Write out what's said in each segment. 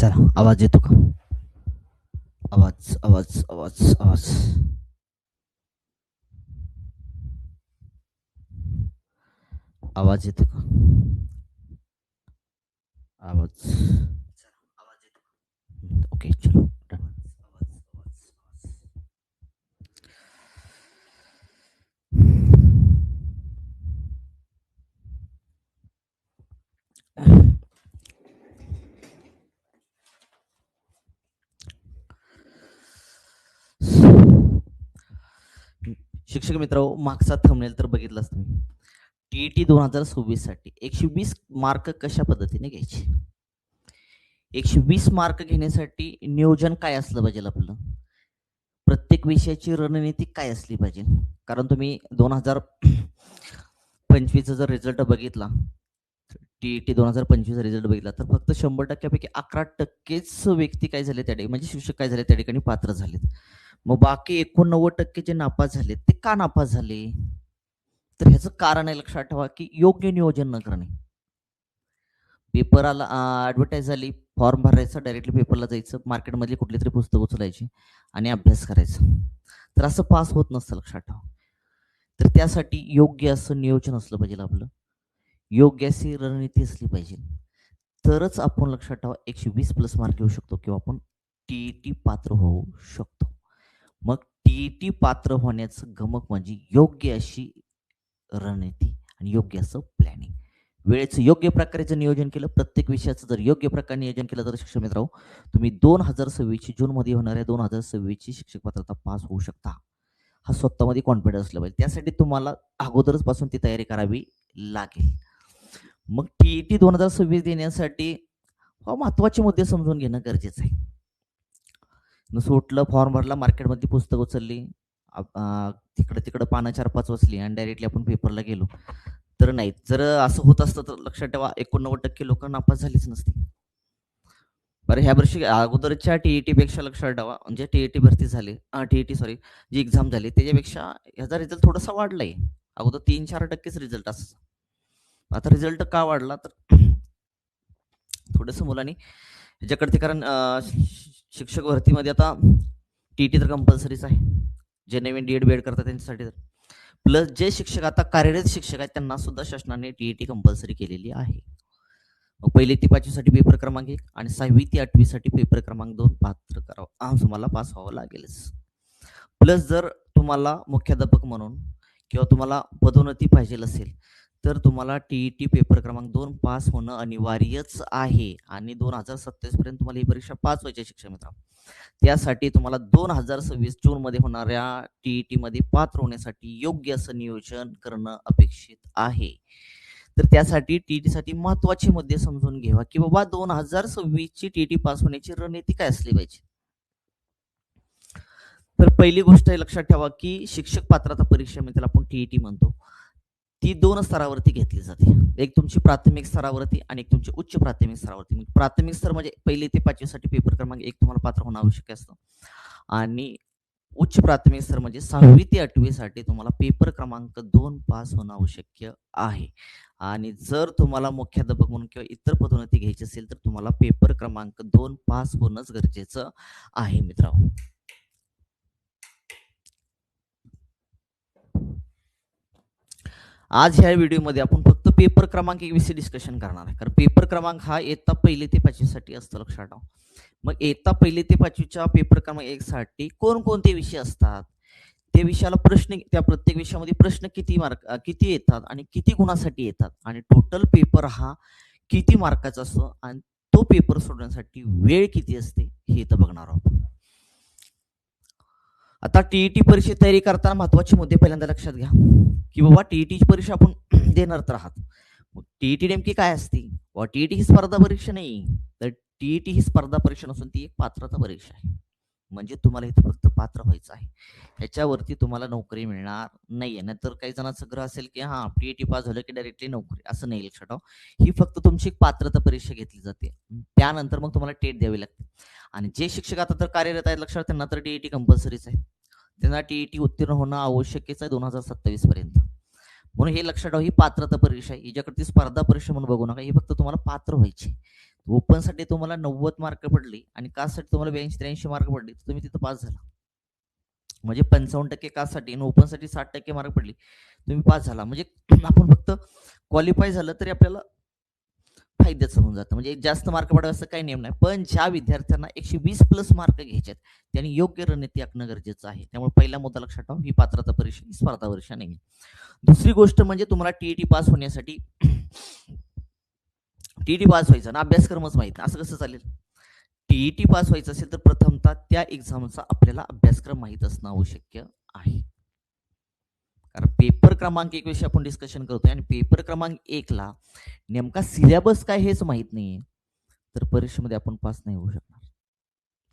चला, आवाज येतो का? आवाज, आवाज, आवाज, आवाज. आवाज येतो का? आवाज. चला, आवाज येतो का? ओके, चलो. डन. आवाज, आवाज, आवाज. शिक्षक मित्रांनो, मागचा थंबनेल तर बघितलाच तुम्ही. टीईटी 2026 साठी 120 मार्क कशा पद्धतीने घ्यायचे? 120 मार्क घेण्यासाठी नियोजन काय असलं पाहिजे आपलं? प्रत्येक विषयाची रणनीती काय असली पाहिजे? कारण तुम्ही 2025 चा जर रिझल्ट बघितला, टीईटी 2025 चा रिझल्ट बघितला, तर फक्त 100% पैकी 11%च व्यक्ती काय झाले त्या ठिकाणी, म्हणजे शिक्षक काय झाले त्या ठिकाणी पात्र झालेत. मग बाकी 89% जे नापास झालेत, ते का नापास झाले? तर ह्याचं कारण आहे, लक्षात ठेवा, की योग्य नियोजन न करणे. पेपराला ॲडव्हर्टाइज झाली, फॉर्म भरायचा, डायरेक्टली पेपरला जायचं, मार्केटमधली कुठलीतरी पुस्तकं उचलायची आणि अभ्यास करायचा. तर असं पास होत नसतं, लक्षात ठेवा. तर त्यासाठी योग्य असं नियोजन असलं पाहिजे आपलं. योग्य अशी रणनीती असली पाहिजे. तरच आपण, लक्षात ठेवा, 120 प्लस मार्क घेऊ शकतो किंवा आपण टीईटी पात्र होऊ शकतो. मग टीईटी पात्र होण्याचं गमक म्हणजे योग्य अशी रणनीती आणि योग्य असं प्लॅनिंग. वेळेचं योग्य प्रकारे जर नियोजन केलं, प्रत्येक विषयाचं जर योग्य प्रकारे नियोजन केलं, तर शिक्षक मित्रांनो, तुम्ही 2026 जूनमध्ये होणाऱ्या 2026 शिक्षक पात्रता पास होऊ शकता. हा स्वतःमध्ये कॉन्फिडन्स असला पाहिजे. त्यासाठी तुम्हाला अगोदरच पासून ती तयारी करावी लागेल. मग टीईटी 2026 देण्यासाठी महत्वाचे मुद्दे समजून घेणं गरजेचं आहे. नुसतं उठलं, फॉर्म भरला, मार्केटमधली पुस्तकं उचलली, तिकडं पानं 4-5 वाचली आणि डायरेक्टली आपण पेपरला गेलो, तर नाही. जर असं होत असतं तर लक्षात ठेवा, 89% लोकं नापास झालीच नसती. बरं, ह्या वर्षी अगोदरच्या टीईटी पेक्षा, लक्षात ठेवा, म्हणजे टीईटी भरती झाली, टीईटी सॉरी, जी एक्झाम झाली त्याच्यापेक्षा ह्याचा रिझल्ट थोडासा वाढलाय. अगोदर 3-4%च रिझल्ट असायचा. आता रिझल्ट का वाढला, तर थोडंसं मुलांनी ह्याच्याकडे, कारण शिक्षक भरतीमध्ये आता टीईटी तर कंपल्सरीच आहे. जे नवीन डी-एड, बी-एड करतात त्यांच्यासाठी तर. प्लस जे शिक्षक आता कार्यरत शिक्षक आहेत, त्यांना सुद्धा शासनाने टीईटी कंपल्सरी केलेली आहे. मग 1ली ते 5वी साठी पेपर क्रमांक 1 आणि 6वी ते 8वी साठी पेपर क्रमांक 2 पात्र करावं, तुम्हाला पास व्हावं लागेलच. प्लस जर तुम्हाला मुख्याध्यापक म्हणून किंवा तुम्हाला पदोन्नती पाहिजे असेल, तर तुम्हाला टीईटी पेपर क्रमांक 2 पास होणं अनिवार्यच आहे आणि 2027 पर्यंत तुम्हाला ही परीक्षा पास व्हायची आहे, शिक्षक मित्रांनो. त्यासाठी तुम्हाला 2026 जूनमध्ये होणाऱ्या टीईटीमध्ये पात्र होण्यासाठी योग्य असं नियोजन करणं अपेक्षित आहे. तर त्यासाठी टीईटीसाठी महत्त्वाचे मुद्दे समजून घ्यावा, की बाबा 2026 ची टीईटी पास होण्याची रणनीती काय असली पाहिजे. तर पहिली गोष्ट आहे, लक्षात ठेवा, की शिक्षक पात्रता परीक्षा, म्हणजे त्याला आपण टीईटी म्हणतो, ती 2 स्तरावरती घेतली जाते. एक तुमची प्राथमिक स्तरावरती आणि एक तुमची उच्च प्राथमिक स्तरावरती. प्राथमिक स्तर म्हणजे 1ली ते 5वी साठी पेपर क्रमांक 1 तुम्हाला पात्र होणं आवश्यक असतं आणि उच्च प्राथमिक स्तर म्हणजे 6वी ते 8वी साठी तुम्हाला पेपर क्रमांक 2 पास होणं आवश्यक आहे. आणि जर तुम्हाला मुख्याध्यापक म्हणून किंवा इतर पदोन्नती घ्यायची असेल, तर तुम्हाला पेपर क्रमांक 2 पास होणंच गरजेचं आहे मित्रांनो. आज ह्या व्हिडिओमध्ये आपण फक्त पेपर क्रमांक 1 विषयी डिस्कशन करणार आहे. कारण पेपर क्रमांक हा इयत्ता 1ली ते 5वी साठी असतो, लक्षात ठेवा. मग इयत्ता 1ली ते 5वीच्या पेपर क्रमांक 1 साठी कोणकोणते विषय असतात? त्या विषयाला प्रश्न, त्या प्रत्येक विषयामध्ये प्रश्न किती येतात आणि किती गुणासाठी येतात आणि टोटल पेपर हा किती मार्काचा असतो आणि तो पेपर सोडवण्यासाठी वेळ किती असते, हे तर बघणार आहोत. आता टीईटी परीक्षेची तयारी करताना महत्वाचे मुद्दे पहिल्यांदा लक्षात घ्या, की बाबा टीईटीची परीक्षा आपण देणार तर आहात. मग टीईटी नेमकी काय असते? व टीईटी ही स्पर्धा परीक्षा नाही, तर टीईटी ही स्पर्धा परीक्षा नसून ती एक पात्रता परीक्षा आहे. म्हणजे तुम्हाला इथे फक्त पात्र व्हायचं आहे, ह्याच्यावरती तुम्हाला नोकरी मिळणार नाहीये. नाहीतर काही जणांचं ग्रह असेल, की हा टीईटी पास झालं की डायरेक्टली नोकरी, असं नाही, लक्षात ठेवा. ही फक्त तुमची एक पात्रता परीक्षा घेतली जाते, त्यानंतर मग तुम्हाला टेट द्यावी लागते. आणि जे शिक्षक आता तर कार्यरत आहेत, लक्षात, त्यांना तर टीईटी कंपल्सरीच आहे. त्यांना टीईटी उत्तीर्ण होणं आवश्यकच आहे 2027 पर्यंत. म्हणून हे लक्षात ठेवा, ही पात्रता परीक्षा आहे, हिच्याकडे ती स्पर्धा परीक्षा म्हणून बघू नका. ही फक्त तुम्हाला पात्र व्हायची. ओपनसाठी तुम्हाला 90 मार्क पडले आणि कास्टसाठी तुम्हाला 82-83 मार्क पडले, तर तुम्ही तिथं पास झाला. म्हणजे 55% कास्टसाठी आणि ओपनसाठी 60% मार्क पडले, तुम्ही पास झाला. म्हणजे आपण फक्त क्वालिफाय झालं तरी आपल्याला फायद्याचं होऊन जातं. म्हणजे जास्त मार्क पडावे असं काही नियम नाही. पण ज्या विद्यार्थ्यांना 120 प्लस मार्क घ्यायचे आहेत, त्यांनी योग्य रणनीती आखणं गरजेचं आहे. त्यामुळे पहिला मुद्दा लक्षात ठेवा, ही पात्रता परीक्षा, ही स्पर्धा परीक्षा नाही. दुसरी गोष्ट म्हणजे तुम्हाला टीईटी पास होण्यासाठी टीईटी पास व्हायचं ना, अभ्यासक्रमच माहित नाही, असं कसं चालेल? टीईटी पास व्हायचं असेल तर प्रथमतः त्या एक्झामचा आपल्याला अभ्यासक्रम माहित असणं आवश्यक आहे. कारण पेपर क्रमांक 1 विषयी आपण डिस्कशन करतोय आणि पेपर क्रमांक 1 ला नेमका सिलेबस काय हेच माहित नाहीये, तर परीक्षेमध्ये आपण पास नाही होऊ शकणार.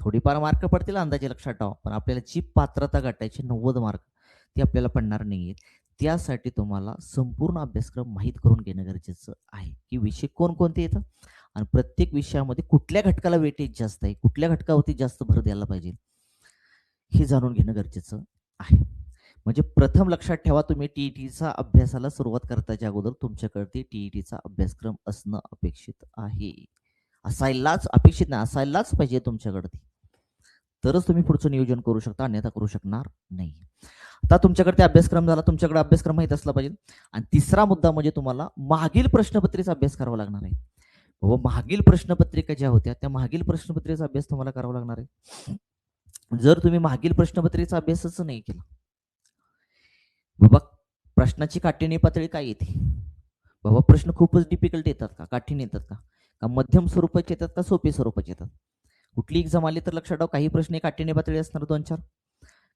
थोडीफार मार्क पडतील अंदाजे, लक्षात ठेवा, पण आपल्याला जी पात्रता गाठायची 90 मार्क, ती आपल्याला पडणार नाहीये. त्यासाठी तुम्हाला संपूर्ण अभ्यासक्रम माहीत करून घेणं गरजेचं आहे, की विषय कोणकोणते येतात आणि प्रत्येक विषयामध्ये कुठल्या घटकाला वेटेज जास्त आहे, कुठल्या घटकावरती जास्त भर द्यायला पाहिजे, हे जाणून घेणं गरजेचं आहे. म्हणजे प्रथम लक्षात ठेवा, तुम्ही टीईटीचा अभ्यासाला सुरुवात करताच्या अगोदर तुमच्याकडे टीईटीचा अभ्यासक्रम असणं अपेक्षित आहे. असायलाच अपेक्षित नाही, असायलाच पाहिजे तुमच्याकडे, तरच तुम्ही पुढचं नियोजन करू शकता, अन्यथा करू शकणार नाही. आता तुमच्याकडे ते अभ्यासक्रम झाला, तुमच्याकडे अभ्यासक्रम माहित असला पाहिजे. आणि तिसरा मुद्दा म्हणजे तुम्हाला मागील प्रश्नपत्रिकेचा अभ्यास करावा लागणार आहे. व मागील प्रश्नपत्रिका ज्या होत्या त्या मागील प्रश्नपत्रिकेचा अभ्यास तुम्हाला करावा लागणार आहे. जर तुम्ही मागील प्रश्नपत्रिकेचा अभ्यासच नाही केला, बाबा प्रश्नाची काठिण्य पातळी काय येते, बाबा प्रश्न खूपच डिफिकल्ट येतात का, काठीण येतात का, का मध्यम स्वरूपाचे येतात का सोपे स्वरूपाचे येतात. कुठली एक्झाम आली तर लक्षात ठेवा, काही प्रश्न काठिण्य पातळी असणार 2-4,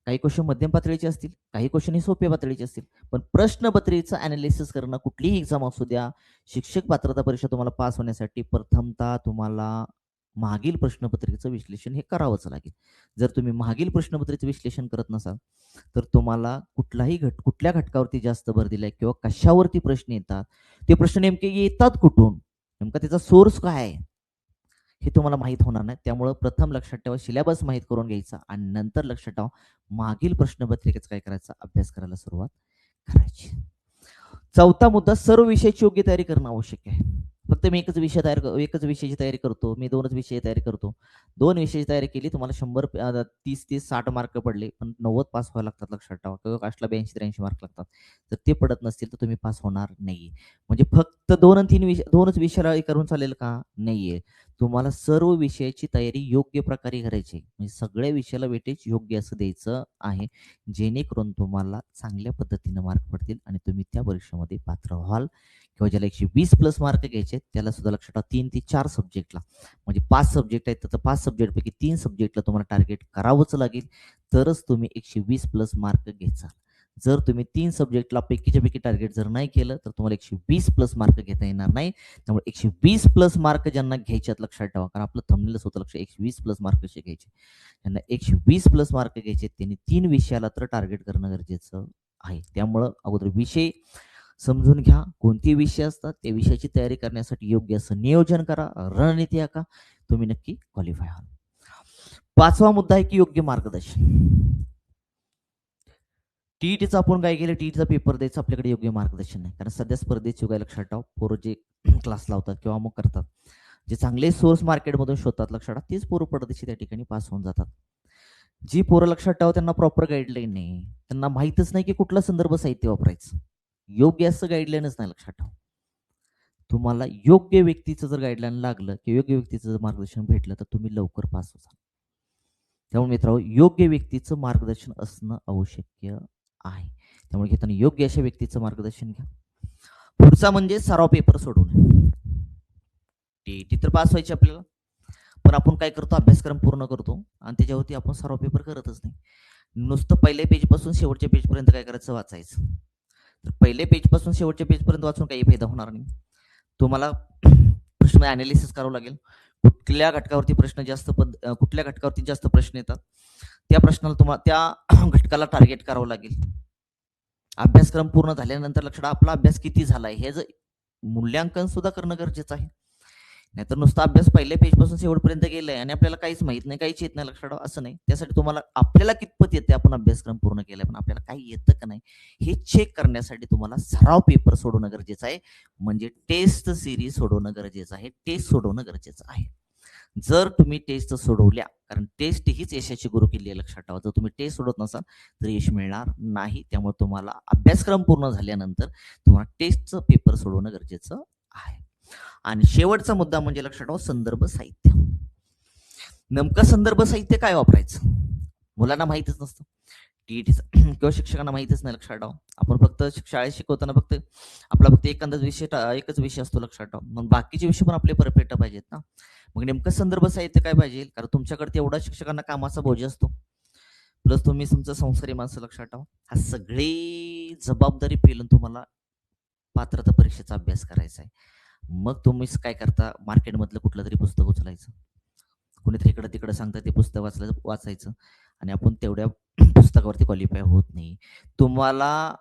काही क्वेश्चन मध्यम पातळीचे असतील, काही क्वेश्चन हे सोप्या पातळीचे असतील. पण प्रश्नपत्रिकेचं अनालिसिस करणं, कुठलीही एक्झाम असू द्या, शिक्षक पात्रता परीक्षा तुम्हाला पास होण्यासाठी प्रथमतः तुम्हाला मागील प्रश्नपत्रिकेचं विश्लेषण हे करावंच लागेल. जर तुम्ही मागील प्रश्नपत्रिकेचं विश्लेषण करत नसाल, तर तुम्हाला कुठल्या घटकावरती जास्त भर दिलाय किंवा कशावरती प्रश्न येतात, ते प्रश्न नेमके येतात कुठून, नेमका त्याचा सोर्स काय आहे, हे तुम्हाला माहीत होणार नाही. त्यामुळे प्रथम लक्षात ठेवा, सिलेबस माहीत करून घ्यायचा आणि नंतर लक्षात ठेवा, मागील प्रश्नपत्रिकेचा काय करायचा, अभ्यास करायला सुरुवात करायची. चौथा मुद्दा, सर्व विषयाची योग्य तयारी करणं आवश्यक आहे. फक्त मी एकच विषयाची तयारी करतो, मी 2च विषयाची तयारी करतो, 2 विषयाची तयारी केली, तुम्हाला 100 30 60 मार्क पडले, पण 90 पास व्हायला लागतात, लक्षात ठेवा. किंवा कास्टला 82-83 मार्क लागतात. जर ते पडत नसतील तर तुम्ही पास होणार नाही. म्हणजे फक्त 2 आणि 3 विषय 2च विषयाला करून चालेल का, नाहीये. तुम्हाला सर्व विषयाची तयारी योग्य प्रकारे करायची, म्हणजे सगळ्या विषयाला वेटेज योग्य असं द्यायचं आहे, जेणेकरून तुम्हाला चांगल्या पद्धतीने मार्क पडतील आणि तुम्ही त्या परीक्षेमध्ये पात्र व्हाल. किंवा ज्याला 120 प्लस मार्क घ्यायचे त्याला सुद्धा लक्षात ठेवा, 3 ते 4 सब्जेक्टला, म्हणजे 5 सब्जेक्ट आहेत तर 5 सब्जेक्टपैकी 3 सब्जेक्टला तुम्हाला टार्गेट करावंच लागेल, तरच तुम्ही 120 प्लस मार्क घ्यायचा. जर तुम्ही 3 सब्जेक्टला पैकीच्या पैकी टार्गेट जर नाही केलं तर तुम्हाला 120 प्लस मार्क घेता येणार नाही. त्यामुळे 120 प्लस मार्क ज्यांना घ्यायच्यात, लक्षात ठेवा, कारण आपलं थंबनेलच होतं लक्ष, 120 प्लस मार्क कसे घ्यायचे, त्यांना 120 प्लस मार्क घ्यायचे, त्यांनी 3 विषयाला तर टार्गेट करणं गरजेचं आहे. त्यामुळं अगोदर विषय समजून घ्या, कोणते विषय असतात, त्या विषयाची तयारी करण्यासाठी योग्य असं नियोजन करा, रणनीती आखा, तुम्ही नक्की क्वालिफाय व्हाल. 5वा मुद्दा आहे की योग्य मार्गदर्शन. टीईटीचं आपण काय केलं, टीईटीचा पेपर द्यायचा, आपल्याकडे योग्य मार्गदर्शन नाही. कारण सध्या स्पर्धेची युग आहे, लक्षात ठेवा. पोरं जे क्लास लावतात किंवा मग करतात, जे चांगले सोर्स मार्केटमधून शोधतात, लक्षात ठेवा, तीच पोरं पडदेशी त्या ठिकाणी पास होऊन जातात. जी पोरं, लक्षात ठेवा, त्यांना प्रॉपर गाईडलाईन नाही, त्यांना माहीतच नाही की कुठलं संदर्भ साहित्य वापरायचं, योग्य असं गाईडलाईनच नाही, लक्षात ठेवा. तुम्हाला योग्य व्यक्तीचं जर गाईडलाईन लागलं किंवा योग्य व्यक्तीचं जर मार्गदर्शन भेटलं तर तुम्ही लवकर पास होता. त्यामुळे मित्रांनो, योग्य व्यक्तीचं मार्गदर्शन असणं आवश्यक आहे. त्यामुळे घेताना योग्य अशा व्यक्तीचं मार्गदर्शन घ्या. पुढचा म्हणजे सराव पेपर सोडवणे. टीईटी तर पास व्हायची आपल्याला, पण आपण काय करतो, अभ्यासक्रम पूर्ण करतो आणि त्याच्यावरती आपण सराव पेपर करतच नाही. नुसतं पहिल्या पेज पासून शेवटच्या पेज पर्यंत काय करायचं, वाचायचं. तर पहिल्या पेज पासून शेवटच्या पेज पर्यंत वाचून काही फायदा होणार नाही. तुम्हाला प्रश्न अनालिसिस करावं लागेल, कुठल्या घटकावरती प्रश्न जास्त कुठल्या घटकावरती जास्त प्रश्न येतात, त्या प्रश्नाला तुम्हाला त्या घटकाला टार्गेट करावं लागेल. अभ्यासक्रम पूर्ण झाल्यानंतर लक्षात, आपला अभ्यास किती झालाय हे मूल्यांकन सुद्धा करणं गरजेचं आहे. नाहीतर नुसता अभ्यास पहिल्या पेजपासून शेवटपर्यंत गेलाय आणि आपल्याला काहीच माहित नाही, काहीच येत नाही, लक्षात ठेवा. असं नाही. त्यासाठी तुम्हाला आपल्याला कितपत येते, आपण अभ्यासक्रम पूर्ण केलाय, पण आपल्याला काही येतं का नाही हे चेक करण्यासाठी तुम्हाला सराव पेपर सोडवणं गरजेचं आहे. म्हणजे टेस्ट सिरीज सोडवणं गरजेचं आहे, टेस्ट सोडवणं गरजेचं आहे. जर तुम्ही टेस्ट सोडवल्या, कारण टेस्ट हीच यशाची गुरुकिल्ली आहे, लक्षात ठेवा. जर तुम्ही टेस्ट सोडवत नसाल तर यश मिळणार नाही. त्यामुळे तुम्हाला अभ्यासक्रम पूर्ण झाल्यानंतर तुम्हाला टेस्टचं पेपर सोडवणं गरजेचं आहे. आणि शेवटचा मुद्दा म्हणजे लक्षात ठेवा, संदर्भ साहित्य. नेमकं संदर्भ साहित्य काय वापरायचं मुलांना माहितच नसतं. टीईटीचं किंवा शिक्षकांना माहितच नाही, लक्षात ठेवा. आपण फक्त शाळेत शिकवताना फक्त आपला एखादाच विषय, एकच विषय असतो, लक्षात ठेवा. मग बाकीचे विषय पण आपले परफेक्ट पाहिजेत ना. मग नेमकं संदर्भ साहित्य काय पाहिजे, कारण तुमच्याकडे तेवढा शिक्षकांना कामाचा बोजा असतो, प्लस तुम्ही तुमचं संसारी माणसं, लक्षात ठेवा. हा सगळी जबाबदारी पेलून तुम्हाला पात्रता परीक्षेचा अभ्यास करायचा आहे. मग तुम्ही काय करता, मार्केटमधलं कुठलं तरी पुस्तक उचलायचं, कोणीतरी इकडं तिकडं सांगतं ते पुस्तक वाचायचं आणि आपण तेवढ्या पुस्तकावरती क्वालिफाय होत नाही. तुम्हाला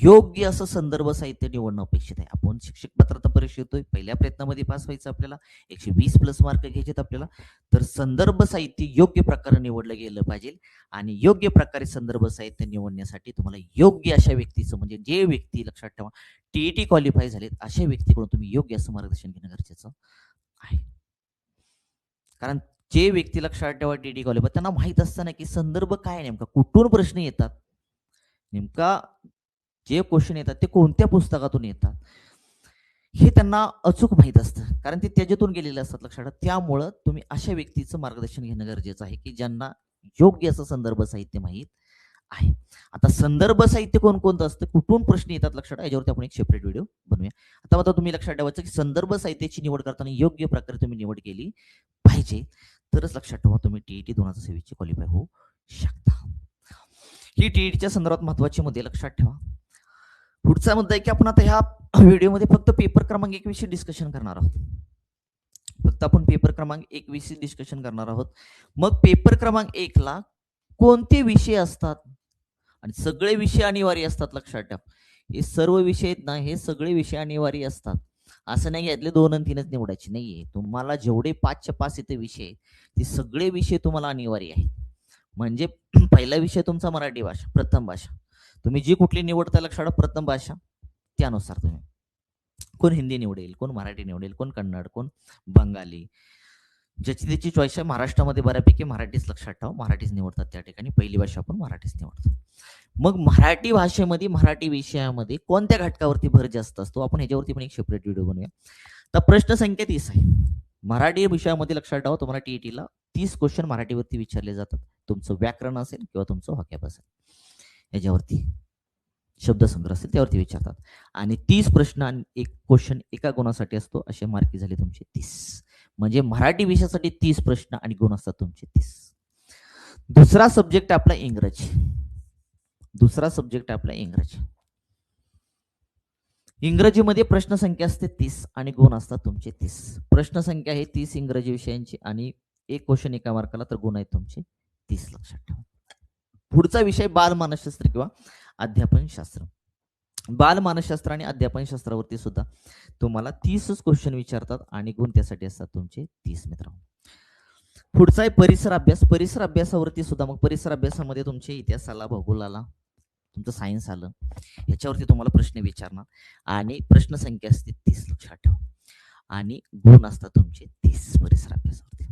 योग्य असं संदर्भ साहित्य निवडणं अपेक्षित आहे. आपण शिक्षक पात्रता परीक्षा येतोय, पहिल्या प्रयत्नामध्ये पास व्हायचं, आपल्याला 120+ मार्क घ्यायचेत आपल्याला, तर संदर्भ साहित्य योग्य प्रकारे निवडलं गेलं पाहिजे. आणि योग्य प्रकारे संदर्भ साहित्य निवडण्यासाठी तुम्हाला योग्य अशा व्यक्तीचं, म्हणजे जे व्यक्ती, लक्षात ठेवा, टीईटी क्वालिफाय झालेत अशा व्यक्तीकडून तुम्ही योग्य असं मार्गदर्शन घेणं गरजेचं आहे. कारण जे व्यक्ती, लक्षात ठेवा, टीईटी क्वालिफाय, त्यांना माहित असताना की संदर्भ काय, नेमका कुठून प्रश्न येतात, नेमका जे क्वेश्चन येतात ते कोणत्या पुस्तकातून येतात हे त्यांना अचूक माहित असतं, कारण ते त्याच्यातून गेलेले असतात, लक्षात ठेवा. त्यामुळं तुम्ही अशा व्यक्तीचं मार्गदर्शन घेणं गरजेचं आहे की ज्यांना योग्य असं संदर्भ साहित्य माहीत आहे. आता संदर्भ साहित्य कोणकोणतं असतं, कुठून प्रश्न येतात, लक्षात ठेवा, याच्यावरती आपण एक सेपरेट व्हिडिओ बनवूया. आता तुम्ही लक्षात ठेवायचं की संदर्भ साहित्याची निवड करताना योग्य प्रकारे तुम्ही निवड केली पाहिजे, तरच लक्षात ठेवा तुम्ही टीईटी 2026 ची क्वालिफाय होऊ शकता. ही टीईटीच्या संदर्भात महत्वाचे मुद्दे, लक्षात ठेवा. पुढचा मुद्दा आहे की आपण आता ह्या व्हिडिओमध्ये फक्त पेपर क्रमांक 1 विषयी डिस्कशन करणार आहोत. फक्त आपण पेपर क्रमांक 1 विषयी डिस्कशन करणार आहोत. मग पेपर क्रमांक 1 ला कोणते विषय असतात, आणि सगळे विषय अनिवार्य असतात, लक्षात ठेवा. हे सर्व विषय आहेत ना, हे सगळे विषय अनिवार्य असतात. असं नाही यातले 2 आणि 3च निवडायचे नाहीये. तुम्हाला जेवढे 5च्या 5 इथे विषय आहेत, ते सगळे विषय तुम्हाला अनिवार्य आहेत. म्हणजे पहिला विषय तुमचा मराठी भाषा, प्रथम भाषा. तुम्ही जी कुठली निवडता, लक्षात ठेवा, प्रथम भाषा, त्यानुसार तुम्ही कोण हिंदी निवडेल, कोण मराठी निवडेल, कोण कन्नड, कोण बंगाली, ज्याची त्याची चॉईस आहे. महाराष्ट्रामध्ये बऱ्यापैकी मराठीच, लक्षात ठेवा, मराठीच निवडतात त्या ठिकाणी. पहिली भाषा आपण मराठीच निवडतो. मग मराठी भाषेमध्ये, मराठी विषयामध्ये कोणत्या घटकावरती भर जास्त असतो, आपण ह्याच्यावरती पण एक सेपरेट व्हिडिओ बनवूया. तर प्रश्न संख्या 30 आहे. मराठी विषयामध्ये, लक्षात ठेवा, तुम्हाला टीईटीला 30 क्वेश्चन मराठीवरती विचारले जातात. तुमचं व्याकरण असेल किंवा तुमचं व्हॉकॅब असेल, याच्यावरती शब्दसंग्रह असेल त्यावरती विचारतात. आणि 30 प्रश्न आणि एक क्वेश्चन एका गुणासाठी असतो, असे मार्की झाले तुमचे 30. म्हणजे मराठी विषयासाठी 30 प्रश्न आणि गुण असतात तुमचे 30. दुसरा सब्जेक्ट आपला इंग्रजी. दुसरा सब्जेक्ट आपला इंग्रजी. इंग्रजीमध्ये प्रश्न संख्या असते 30 आणि गुण असतात तुमचे 30. प्रश्न संख्या आहे 30 इंग्रजी विषयांची आणि एक क्वेश्चन एका मार्काला, तर गुण आहेत तुमचे 30, लक्षात ठेवा. पुढचा विषय बालमानसशास्त्र किंवा अध्यापनशास्त्र. बालमानसशास्त्र आणि अध्यापनशास्त्रावरती सुद्धा तुम्हाला 30च क्वेश्चन विचारतात आणि गुण त्यासाठी असतात तुमचे 30, मित्रांनो. पुढचा आहे परिसर अभ्यास. परिसर अभ्यासावरती सुद्धा, मग परिसर अभ्यासामध्ये तुमचे इतिहास आला, भूगोल आला, तुमचं सायन्स आलं, याच्यावरती तुम्हाला प्रश्न विचारणार आणि प्रश्न संख्या असते 30, लक्षात ठेवा. आणि गुण असतात तुमचे 30 परिसर अभ्यासावरती.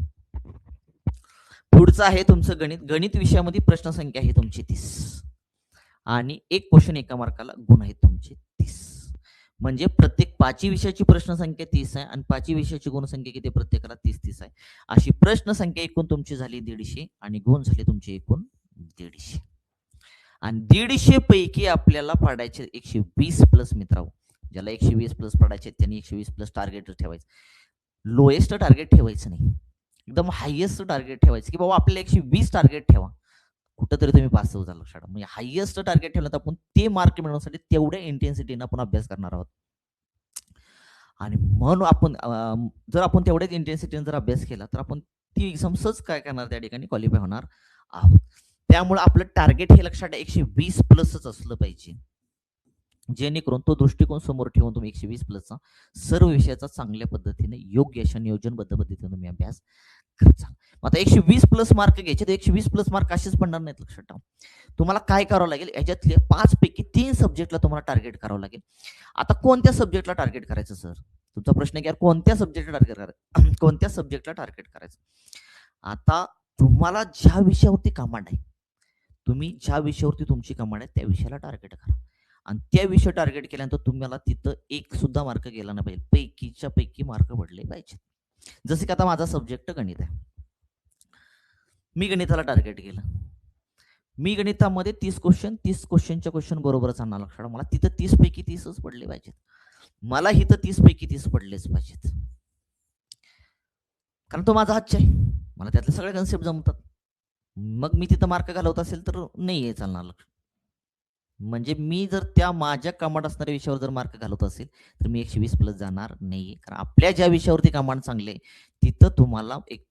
पुढचं आहे तुमचं गणित. गणित विषयामध्ये प्रश्न संख्या आहे तुमची 30 आणि एक क्वेश्चन एका मार्काला, गुण आहेत तुमचे 30. म्हणजे प्रत्येक 5 विषयाची प्रश्न संख्या 30 आहे आणि 5 विषयाची गुणसंख्या किती, प्रत्येकाला 30 आहे. अशी प्रश्न संख्या एकूण तुमची झाली 150 आणि गुण झाले तुमचे एकूण 150. आणि 150 पैकी आपल्याला पडायचे 120+, मित्रांनो. ज्याला 120+ पडायचे त्यांनी 120+ टार्गेट ठेवायचं. लोएस्ट टार्गेट ठेवायचं नाही, एकदम हायएस्ट टार्गेट ठेवायचं की बाबा आपल्याला 120 टार्गेट ठेवा, कुठंतरी तुम्ही पास होऊ झालं, लक्षात. म्हणजे हायएस्ट टार्गेट ठेवलं तर आपण ते मार्क मिळवण्यासाठी तेवढ्या इंटेन्सिटीने आपण अभ्यास करणार आहोत. आणि म्हणून आपण जर आपण तेवढ्याच इंटेन्सिटीने जर अभ्यास केला तर आपण ती एक्झाम सहज काय करणार, त्या ठिकाणी क्वालिफाय होणार आहोत. त्यामुळे आपलं टार्गेट हे, लक्षात 120+ असलं पाहिजे. जेणेकरून तो दृष्टिकोन समोर ठेवून तुम्ही 120 प्लसचा सर्व विषयाचा चांगल्या पद्धतीने योग्य अशा नियोजनबद्ध पद्धतीने तुम्ही अभ्यास करायचा. आता 120 प्लस मार्क घ्यायचे, तर 120 प्लस मार्क असेच पडणार नाहीत, लक्षात ठेवा. तुम्हाला काय करावं लागेल, याच्यातले 5 पैकी 3 सब्जेक्टला तुम्हाला टार्गेट करावं लागेल. आता कोणत्या सब्जेक्टला टार्गेट करायचं सर? तुमचा प्रश्न आहे की यार कोणत्या सब्जेक्टला टार्गेट करायचं? कोणत्या सब्जेक्टला टार्गेट करायचं? आता तुम्हाला ज्या विषयावरती कमांड आहे, तुम्ही ज्या विषयावरती तुमची कमांड आहे त्या विषयाला टार्गेट करा. आणि त्या विषय टार्गेट केल्यानंतर तुम्हाला तिथं एक सुद्धा मार्क गेला नाही पाहिजे, पैकीच्या पैकी मार्क पडले पाहिजेत. जसे की आता माझा सब्जेक्ट गणित आहे, मी गणिताला टार्गेट केलं. मी गणितामध्ये 30 क्वेश्चनच्या क्वेश्चन बरोबरच आणणार, लक्षात मला तिथं 30 पैकी 30च पडले पाहिजेत. मला इथं 30 पैकी 30 पडलेच पाहिजेत, कारण तो माझा हातच आहे, मला त्यातले सगळे कन्सेप्ट जमतात. मग मी तिथं मार्क घालवत असेल तर नाही आहे चालणार, लक्ष. म्हणजे मी जर त्या माझ्या कमांड असणाऱ्या विषयावर जर मार्क घालवत असेल तर मी 120 प्लस जाणार नाही, कारण आपल्या ज्या विषयावरती कमांड चांगले तिथं तुम्हाला एक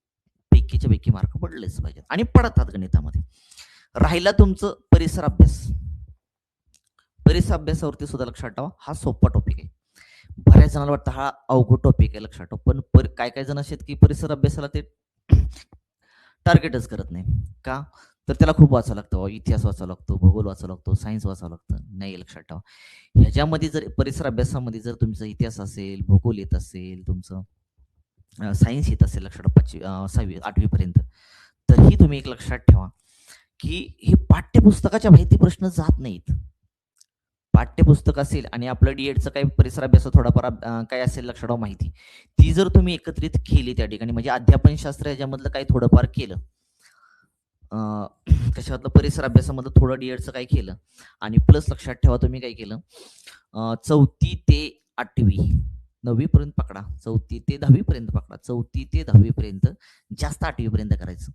पैकीच्या पैकी मार्क पडलेच पाहिजेत आणि पडतात गणितामध्ये. राहिला तुमचं परिसर अभ्यास. परिसर अभ्यासावरती सुद्धा लक्षात ठेवा, हा सोपा टॉपिक आहे. बऱ्याच जणांना वाटतं हा अवघड टॉपिक आहे, लक्षात ठेवा. पण काय काय जण असे की परिसर अभ्यासाला ते टार्गेटच करत नाही. का? तर त्याला खूप वाचावं लागतं, इतिहास वाचावा लागतो, भूगोल वाचावा लागतो, सायन्स वाचावं लागतं. नाही, लक्षात ठेवा, ह्याच्यामध्ये जर परिसर अभ्यासामध्ये जर तुमचा इतिहास असेल, भूगोल येत असेल, तुमचं सायन्स येत असेल, लक्षात ठेवा 6वी 8वी पर्यंत, तरीही तुम्ही एक लक्षात ठेवा की हे पाठ्यपुस्तकाच्या माहिती प्रश्न जात नाहीत. पाठ्यपुस्तक असेल आणि आपलं डीएडचं काही परिसर अभ्यास थोडाफार काय असेल, लक्षात ठेवा माहिती, ती जर तुम्ही एकत्रित केली त्या ठिकाणी, म्हणजे अध्यापनशास्त्र याच्यामधलं काही थोडंफार केलं, कशातलं परिसर अभ्यासामधलं थोडं डीएडचं काय केलं, आणि प्लस लक्षात ठेवा तुम्ही काय केलं, 4थी ते 8वी 9वी पर्यंत पकडा, 4थी ते 10वी पर्यंत पकडा, 4थी ते 10वी पर्यंत, जास्त 8वी पर्यंत करायचं.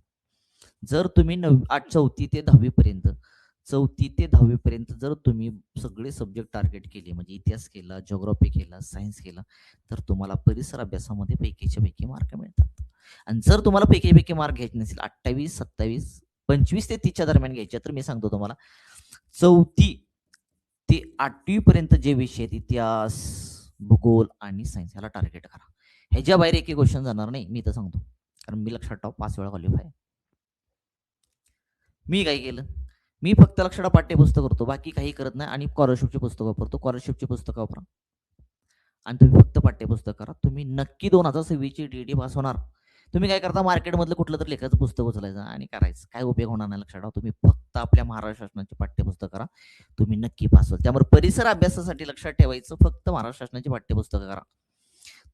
जर तुम्ही 4थी ते 10वी पर्यंत, 4थी ते 10वी पर्यंत जर तुम्ही सगळे सब्जेक्ट टार्गेट केले, म्हणजे इतिहास केला, जिओग्राफी केला, सायन्स केला, तर तुम्हाला परिसर अभ्यासामध्ये पैकीच्या पैकी मार्क मिळतात. आणि जर तुम्हाला पैकी पैकी मार्क घ्यायचे नसेल, 28 27 25 ते 30च्या दरम्यान घ्यायचे, तर मी सांगतो तुम्हाला 4थी ते 8वी पर्यंत जे विषय आहेत, इतिहास, भूगोल आणि सायन्स, याला टार्गेट करा. ह्याच्या बाहेर एक क्वेश्चन जाणार नाही, मी तर सांगतो, कारण मी लक्षात ठेवा 5 वेळा क्वालिफाय. मी काय केलं, मी फक्त लक्षात पाठ्यपुस्तक करतो, बाकी काही करत नाही, आणि स्कॉलरशिपची पुस्तकं वापरतो. स्कॉलरशिपची पुस्तकं वापरा आणि तुम्ही फक्त पाठ्यपुस्तक करा. तुम्ही नक्की 2026ची डीडी पास होणार. तुम्ही काय करता, मार्केटमधलं कुठलं तर लेखाचं पुस्तक उचलायचं आणि करायचं, काय उपयोग होणार नाही, लक्षात ठेवा. तुम्ही फक्त आपल्या महाराष्ट्र शासनाची पाठ्यपुस्तक करा, तुम्ही नक्की पास व्हाल. त्यामुळे परिसर अभ्यासासाठी लक्षात ठेवायचं, फक्त महाराष्ट्र शासनाची पाठ्यपुस्तकं करा,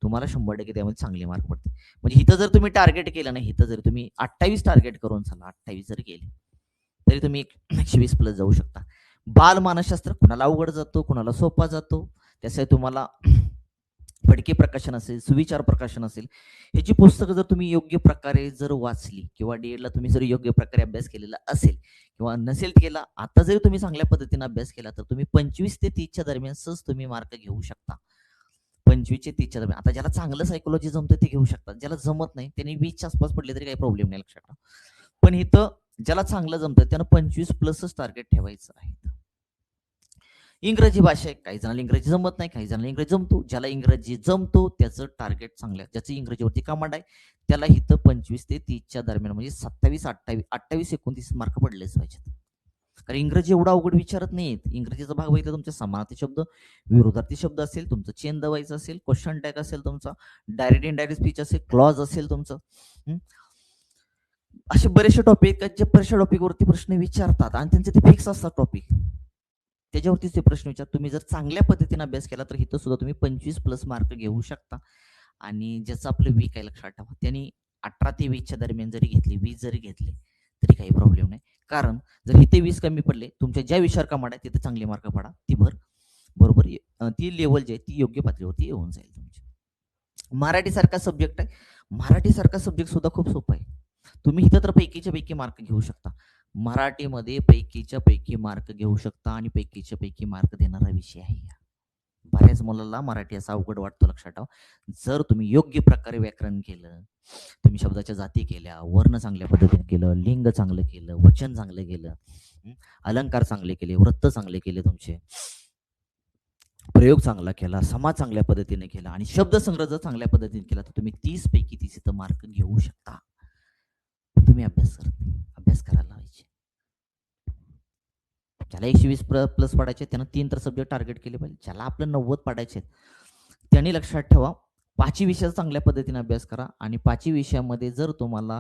तुम्हाला 100% त्यामध्ये चांगले मार्क पडतील. म्हणजे इथं जर तुम्ही टार्गेट केलं नाही, इथं जर तुम्ही 28 टार्गेट करून चला, 28 जर केले तरी तुम्ही 120 प्लस जाऊ शकता. बाल मानसशास्त्र कुणाला अवघड जातो, कुणाला सोपा जातो, त्यासाठी तुम्हाला फडके प्रकाशन असेल, सुविचार प्रकाशन असेल, ह्याची पुस्तकं जर तुम्ही योग्य प्रकारे जर वाचली, किंवा डीएडला तुम्ही जर योग्य प्रकारे अभ्यास केलेला असेल, किंवा नसेल केला, आता जरी तुम्ही चांगल्या पद्धतीने अभ्यास केला, तर तुम्ही 25 ते 30च्या दरम्यान सहज तुम्ही मार्क घेऊ शकता. 25 ते 30च्या दरम्यान. आता ज्याला चांगलं सायकोलॉजी जमतं ते घेऊ शकतात, ज्याला जमत नाही त्यांनी 20च्या आसपास पडले तरी काही प्रॉब्लेम नाही, लक्षात ठेवा. पण इथं ज्याला चांगलं जमतं त्यानं 25 प्लसच टार्गेट ठेवायचं आहे. इंग्रजी भाषा आहे, काही जणांना इंग्रजी जमत नाही, काही जणांना इंग्रजी जमतो. ज्याला इंग्रजी जमतो त्याचं टार्गेट चांगलं आहे, ज्याचं इंग्रजीवरती कमांड आहे, त्याला इथं 25 ते 30च्या दरम्यान, म्हणजे 27 28 29 मार्क पडलेच पाहिजेत. कारण इंग्रजी एवढा अवघड विचारत नाहीत. इंग्रजीचा भाग बघितला, तुमचे समानार्थी शब्द, विरोधार्थी शब्द असेल, तुमचं चेन दवायचं असेल, क्वेश्चन टॅग असेल, तुमचा डायरेक्ट इनडायरेक्ट स्पीच असेल, क्लॉज असेल तुमचं, असे बरेचसे टॉपिक आहेत जे बऱ्याचशा टॉपिकवरती प्रश्न विचारतात, आणि त्यांचे ते फिक्स असतात टॉपिक, त्याच्यावरतीच ते प्रश्न विचार. तुम्ही जर चांगल्या पद्धतीने अभ्यास केला तर इथं सुद्धा तुम्ही 25 प्लस मार्क घेऊ शकता. आणि ज्याचं आपलं वीक आहे, लक्षात ठेवा, त्यांनी 18 ते 20च्या दरम्यान जरी घेतली, 20 जरी घेतले तरी काही प्रॉब्लेम नाही. कारण जर इथे 20 कमी पडले, तुमच्या ज्या विषयावर कमांड आहे तिथे चांगले मार्क पडा, ती बरोबर ती लेवल जी आहे ती योग्य पातळीवरती येऊन जाईल तुमची. मराठी सारखा सब्जेक्ट आहे, मराठी सारखा सब्जेक्ट सुद्धा खूप सोपा आहे. तुम्ही इथं तर पैकीच्या पैकी मार्क घेऊ शकता. मराठीमध्ये पैकीच्या पैकी मार्क घेऊ शकता, आणि पैकीच्या पैकी मार्क देणारा विषय आहे. बऱ्याच मुलाला मराठी असा अवघड वाटतो, लक्षात ठेवा. जर तुम्ही योग्य प्रकारे व्याकरण केलं, तुम्ही शब्दाच्या जाती केल्या, वर्ण चांगल्या पद्धतीने केलं, लिंग चांगलं केलं, वचन चांगलं केलं, अलंकार चांगले केले, वृत्त चांगले केले तुमचे, प्रयोग चांगला केला, समाज चांगल्या पद्धतीने केला आणि शब्दसंग्रह जर चांगल्या पद्धतीने केला तर तुम्ही 30 पैकी 30 इथं मार्क घेऊ शकता. तुम्ही अभ्यास करत नाही. अभ्यास करायला लावायचे. ज्याला 120 प्लस पाडायचे त्यानं 3 तर सब्जेक्ट टार्गेट केले पाहिजे. ज्याला आपलं 90 पाडायचे त्यांनी लक्षात ठेवा 5ही विषयाचा चांगल्या पद्धतीने अभ्यास करा आणि 5ही विषयामध्ये जर तुम्हाला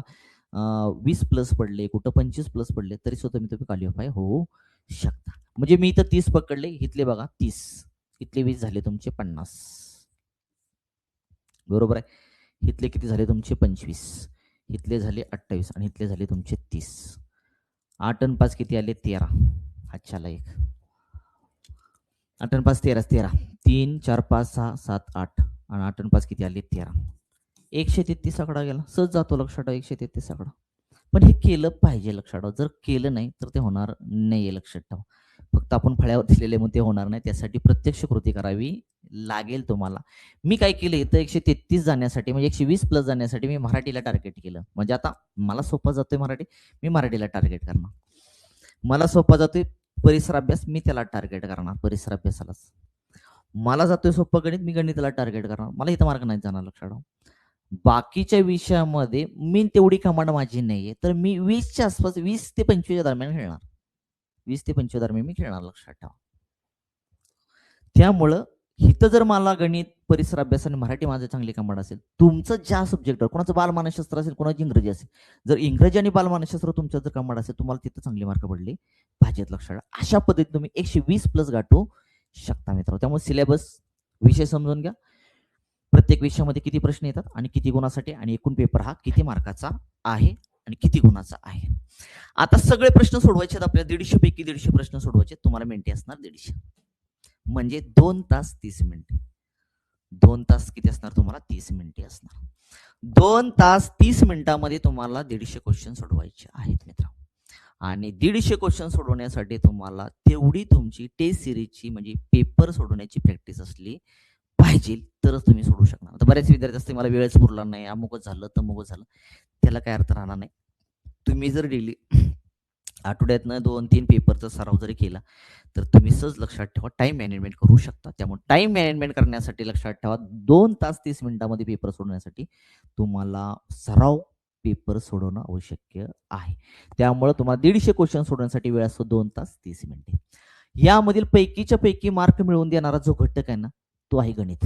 20 प्लस पडले, कुठं 25 प्लस पडले तरी सुद्धा तुम्ही क्वालिफाय होऊ शकता. म्हणजे मी इथं 30 पकडले, इथले बघा 30, इथले 20 झाले तुमचे 50. बरोबर आहे. इथले किती झाले तुमचे 25, इथले झाले 28 आणि इथले झाले तुमचे 30. 8 आणि 5 किती आले 13. अच्छाला एक 8 आणि 5 13 13 3 4 5 6 7 8 आणि 8 आणि 5 किती आले 13. 133 आकडा गेला. सहज जातो लक्षात 133 आकडा. पण हे केलं पाहिजे लक्षात ठेवा. जर केलं नाही तर ते होणार नाहीये लक्षात ठेवा. फक्त आपण फळ्यावर दिलेले म्हणून ते होणार नाही. त्यासाठी प्रत्यक्ष कृती करावी लागेल तुम्हाला. मी काय केलं इथं 133 जाण्यासाठी म्हणजे 120 प्लस जाण्यासाठी मी मराठीला टार्गेट केलं. म्हणजे आता मला सोपा जातोय मराठी, मी मराठीला टार्गेट करणार. मला सोपा जातोय परिसर अभ्यास, मी त्याला टार्गेट करणार परिसर अभ्यासालाच. मला जातोय सोपं गणित, मी गणिताला टार्गेट करणार. मला इथं मार्क नाही जाणार लक्षात ठेवा. बाकीच्या विषयामध्ये मी तेवढी कमांड माझी नाहीये, तर मी 20च्या आसपास 20 ते 25 दरम्यान खेळणार. 20 ते 25 दरम्यान मी खेळणार लक्षात ठेवा. त्यामुळं इथं जर मला गणित, परिसर अभ्यास आणि मराठी माझं चांगली कमांड असेल, तुमचं ज्या सब्जेक्टवर कोणाचं बालमानसशास्त्र असेल, कोणाची इंग्रजी असेल, जर इंग्रजी आणि बालमानसशास्त्र तुमचं जर कमांड असेल, तुम्हाला तिथं चांगले मार्क पडले पाहिजेत लक्षात ठेवा. अशा पद्धतीने तुम्ही 120 प्लस गाठू शकता मित्रांनो. त्यामुळे सिलेबस विषय समजून घ्या. प्रत्येक विषयामध्ये किती प्रश्न येतात आणि किती गुणासाठी आणि एकूण पेपर हा किती मार्काचा आहे आणि किती गुणाचा आहे. आता सगळे प्रश्न सोडवायचे आहेत आपल्याला. 150 पैकी 150 प्रश्न सोडवायचे. तुम्हाला मिनिटे असणार 150, म्हणजे 2 तास 30 मिनिटे. 2 तास किती असणार तुम्हाला 30 मिनिटे असणार. 2 तास 30 मिनिटामध्ये तुम्हाला 150 क्वेश्चन सोडवायचे आहेत मित्रांनो. आणि 150 क्वेश्चन सोडवण्यासाठी तुम्हाला तेवढी तुमची टेस्ट सिरीजची म्हणजे पेपर सोडवण्याची प्रॅक्टिस असली पाहिजे, तरच तुम्ही सोडू शकणार. आता बरेच विद्यार्थी असते मला वेळच पुरला नाही, अमुकच झालं तमुकच झालं, त्याला काय अर्थ राहणार नाही. तुम्ही जर डेली आठवड्यातनं 2-3 पेपरचा सराव जरी केला तर तुम्ही सहज लक्षात ठेवा टाइम मॅनेजमेंट करू शकता. त्यामुळे टाइम मॅनेजमेंट करण्यासाठी लक्षात ठेवा 2 तास 30 मिनिटांमध्ये पेपर सोडवण्यासाठी तुम्हाला सराव पेपर सोडवणं आवश्यक आहे. त्यामुळे तुम्हाला 150 क्वेश्चन सोडवण्यासाठी वेळ असतो 2 तास 30 मिनिटे. यामधील पैकीच्या पैकी मार्क मिळवून देणारा जो घटक आहे ना, तो आहे गणित.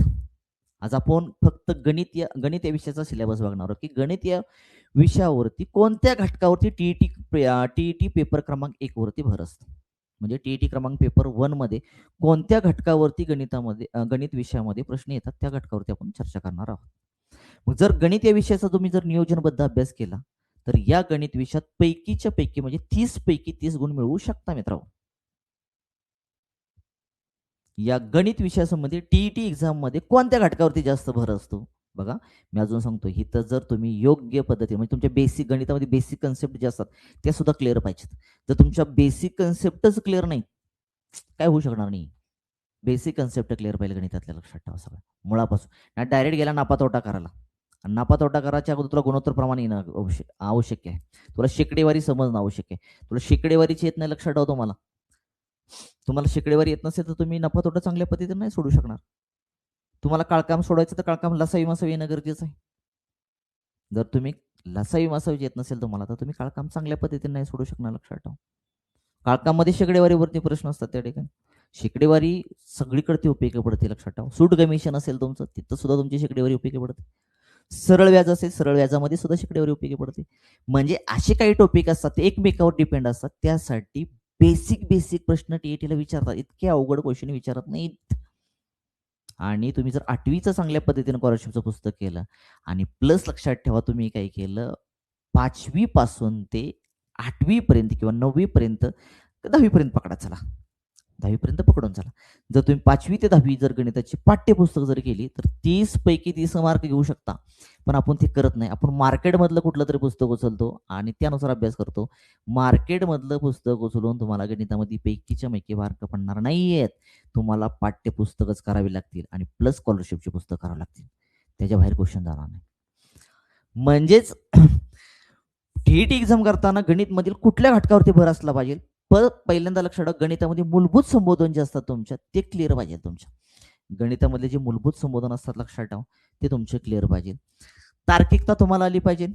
आज आपण फक्त गणित या विषयाचा सिलेबस बघणार आहोत की गणित या विषयावरती कोणत्या घटकावरती टीईटी पेपर क्रमांक 1 वरती भर असतो. म्हणजे टीईटी क्रमांक पेपर 1 मध्ये कोणत्या घटकावरती गणित विषयामध्ये प्रश्न येतात त्या घटकावरती आपण चर्चा करणार आहोत. मग जर गणित या विषयाचा तुम्ही जर नियोजनबद्ध अभ्यास केला तर या गणित विषयात पैकीच्या पैकी म्हणजे 30 पैकी 30 गुण मिळवू शकता मित्रांनो. या गणित विषयासंबंधी टीईटी एक्झाम मध्ये कोणत्या घटकावरती जास्त भर असतो बघा. मी अजून सांगतो इथं जर तुम्ही योग्य पद्धतीने म्हणजे तुमच्या बेसिक गणितामध्ये बेसिक कन्सेप्ट जे असतात त्या सुद्धा क्लिअर पाहिजेत. जर तुमच्या बेसिक कन्सेप्टच क्लिअर नाही काय होऊ शकणार नाही. बेसिक कन्सेप्ट क्लिअर पाहिजे गणितातल्या लक्षात ठेवा सगळं मुळापासून. डायरेक्ट गेला नापा तोटा करायला. नापा तोटा करायच्या अगोदर तुला गुणोत्तर प्रमाण येणं आवश्यक आहे. तुला शेकडेवारी समजणं आवश्यक आहे. तुला शेकडेवारीची येत नाही लक्षात ठेवा. तुम्हाला शेकडेवारी येत नसेल तर तुम्ही नफा तोटा चांगल्या पद्धतीने नाही सोडू शकणार. तुम्हाला काळकाम सोडायचं तर काळकाम लसावी मासावी येणं गरजेचं आहे. जर तुम्ही लसावी मासावी येत नसेल तुम्हाला तर तुम्ही काळकाम चांगल्या पद्धतीने नाही सोडू शकणार लक्षात ठेवा. काळकामध्ये शेकडेवारीवरती प्रश्न असतात त्या ठिकाणी. शेकडेवारी सगळीकडे उपयोगी पडते लक्षात ठेवा. सूट कमिशन असेल तुमचं तिथं सुद्धा तुमची शेकडेवारी उपयोगी पडते. सरळ व्याज असेल सरळ व्याजामध्ये सुद्धा शेकडेवारी उपयोगी पडते. म्हणजे असे काही टॉपिक असतात ते एकमेकावर डिपेंड असतात. त्यासाठी बेसिक प्रश्न टीईटीला विचारतात. इतके अवघड क्वेश्चन विचारत नाहीत. आणि तुम्ही जर 8वीचं चांगल्या पद्धतीने स्कॉलरशिपचं पुस्तक केलं आणि प्लस लक्षात ठेवा तुम्ही काय केलं 5वी पासून ते 8वी पर्यंत किंवा 9वी पर्यंत 10वी पर्यंत पकडा चला 10वी पर्यंत पकडून चला. जर तुम्ही 5वी ते 10वी जर गणिताची पाठ्यपुस्तक जर केली तर 30 पैकी 30 मार्क घेऊ शकता. पण आपण ते करत नाही. आपण मार्केटमधलं कुठलं तरी पुस्तक उचलतो आणि त्यानुसार अभ्यास करतो. मार्केटमधलं पुस्तक उचलून तुम्हाला गणितामध्ये पैकीच्या पैकी मार्क पडणार नाहीयेत. तुम्हाला पाठ्यपुस्तकच करावी लागतील आणि प्लस स्कॉलरशिपची पुस्तक करावी लागतील. त्याच्या बाहेर क्वेश्चन जाणार नाही. म्हणजेच टीईटी एक्झाम करताना गणित मधील कुठल्या घटकावरती भर असला पाहिजे. पहिल्यांदा लक्षात ठेवा गणितामध्ये मूलभूत संबोधन जे असतात तुमच्या ते क्लिअर पाहिजे तुमच्या. गणितामधले जे मूलभूत संबोधन असतात लक्षात ठेवा ते तुमचे क्लिअर पाहिजे. तार्किकता तुम्हाला आली पाहिजे,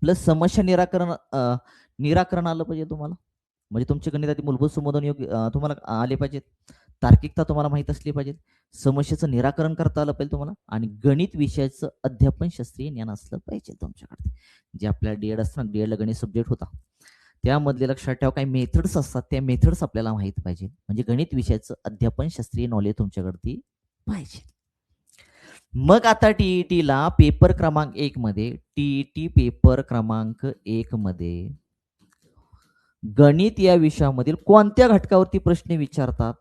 प्लस समस्या निराकरण आलं पाहिजे तुम्हाला. म्हणजे तुमचे गणितातील मूलभूत संबोधन योग्य तुम्हाला आले पाहिजेत. तार्किकता तुम्हाला माहीत असली पाहिजे. समस्येचं निराकरण करता आलं पाहिजे तुम्हाला आणि गणित विषयाचं अध्यापन शास्त्रीय ज्ञान असलं पाहिजे तुमच्याकडे. जे आपल्याला डी असताना डी गणित सब्जेक्ट होता त्यामधले लक्षात ठेवा काही मेथड्स असतात, त्या मेथड्स आपल्याला माहीत पाहिजे. म्हणजे गणित विषयाचं अध्यापन शास्त्रीय नॉलेज तुमच्याकडे पाहिजे. मग आता टीईटीला पेपर क्रमांक 1 मध्ये टीईटी पेपर क्रमांक 1 मध्ये गणित या विषयामधील कोणत्या घटकावरती प्रश्न विचारतात?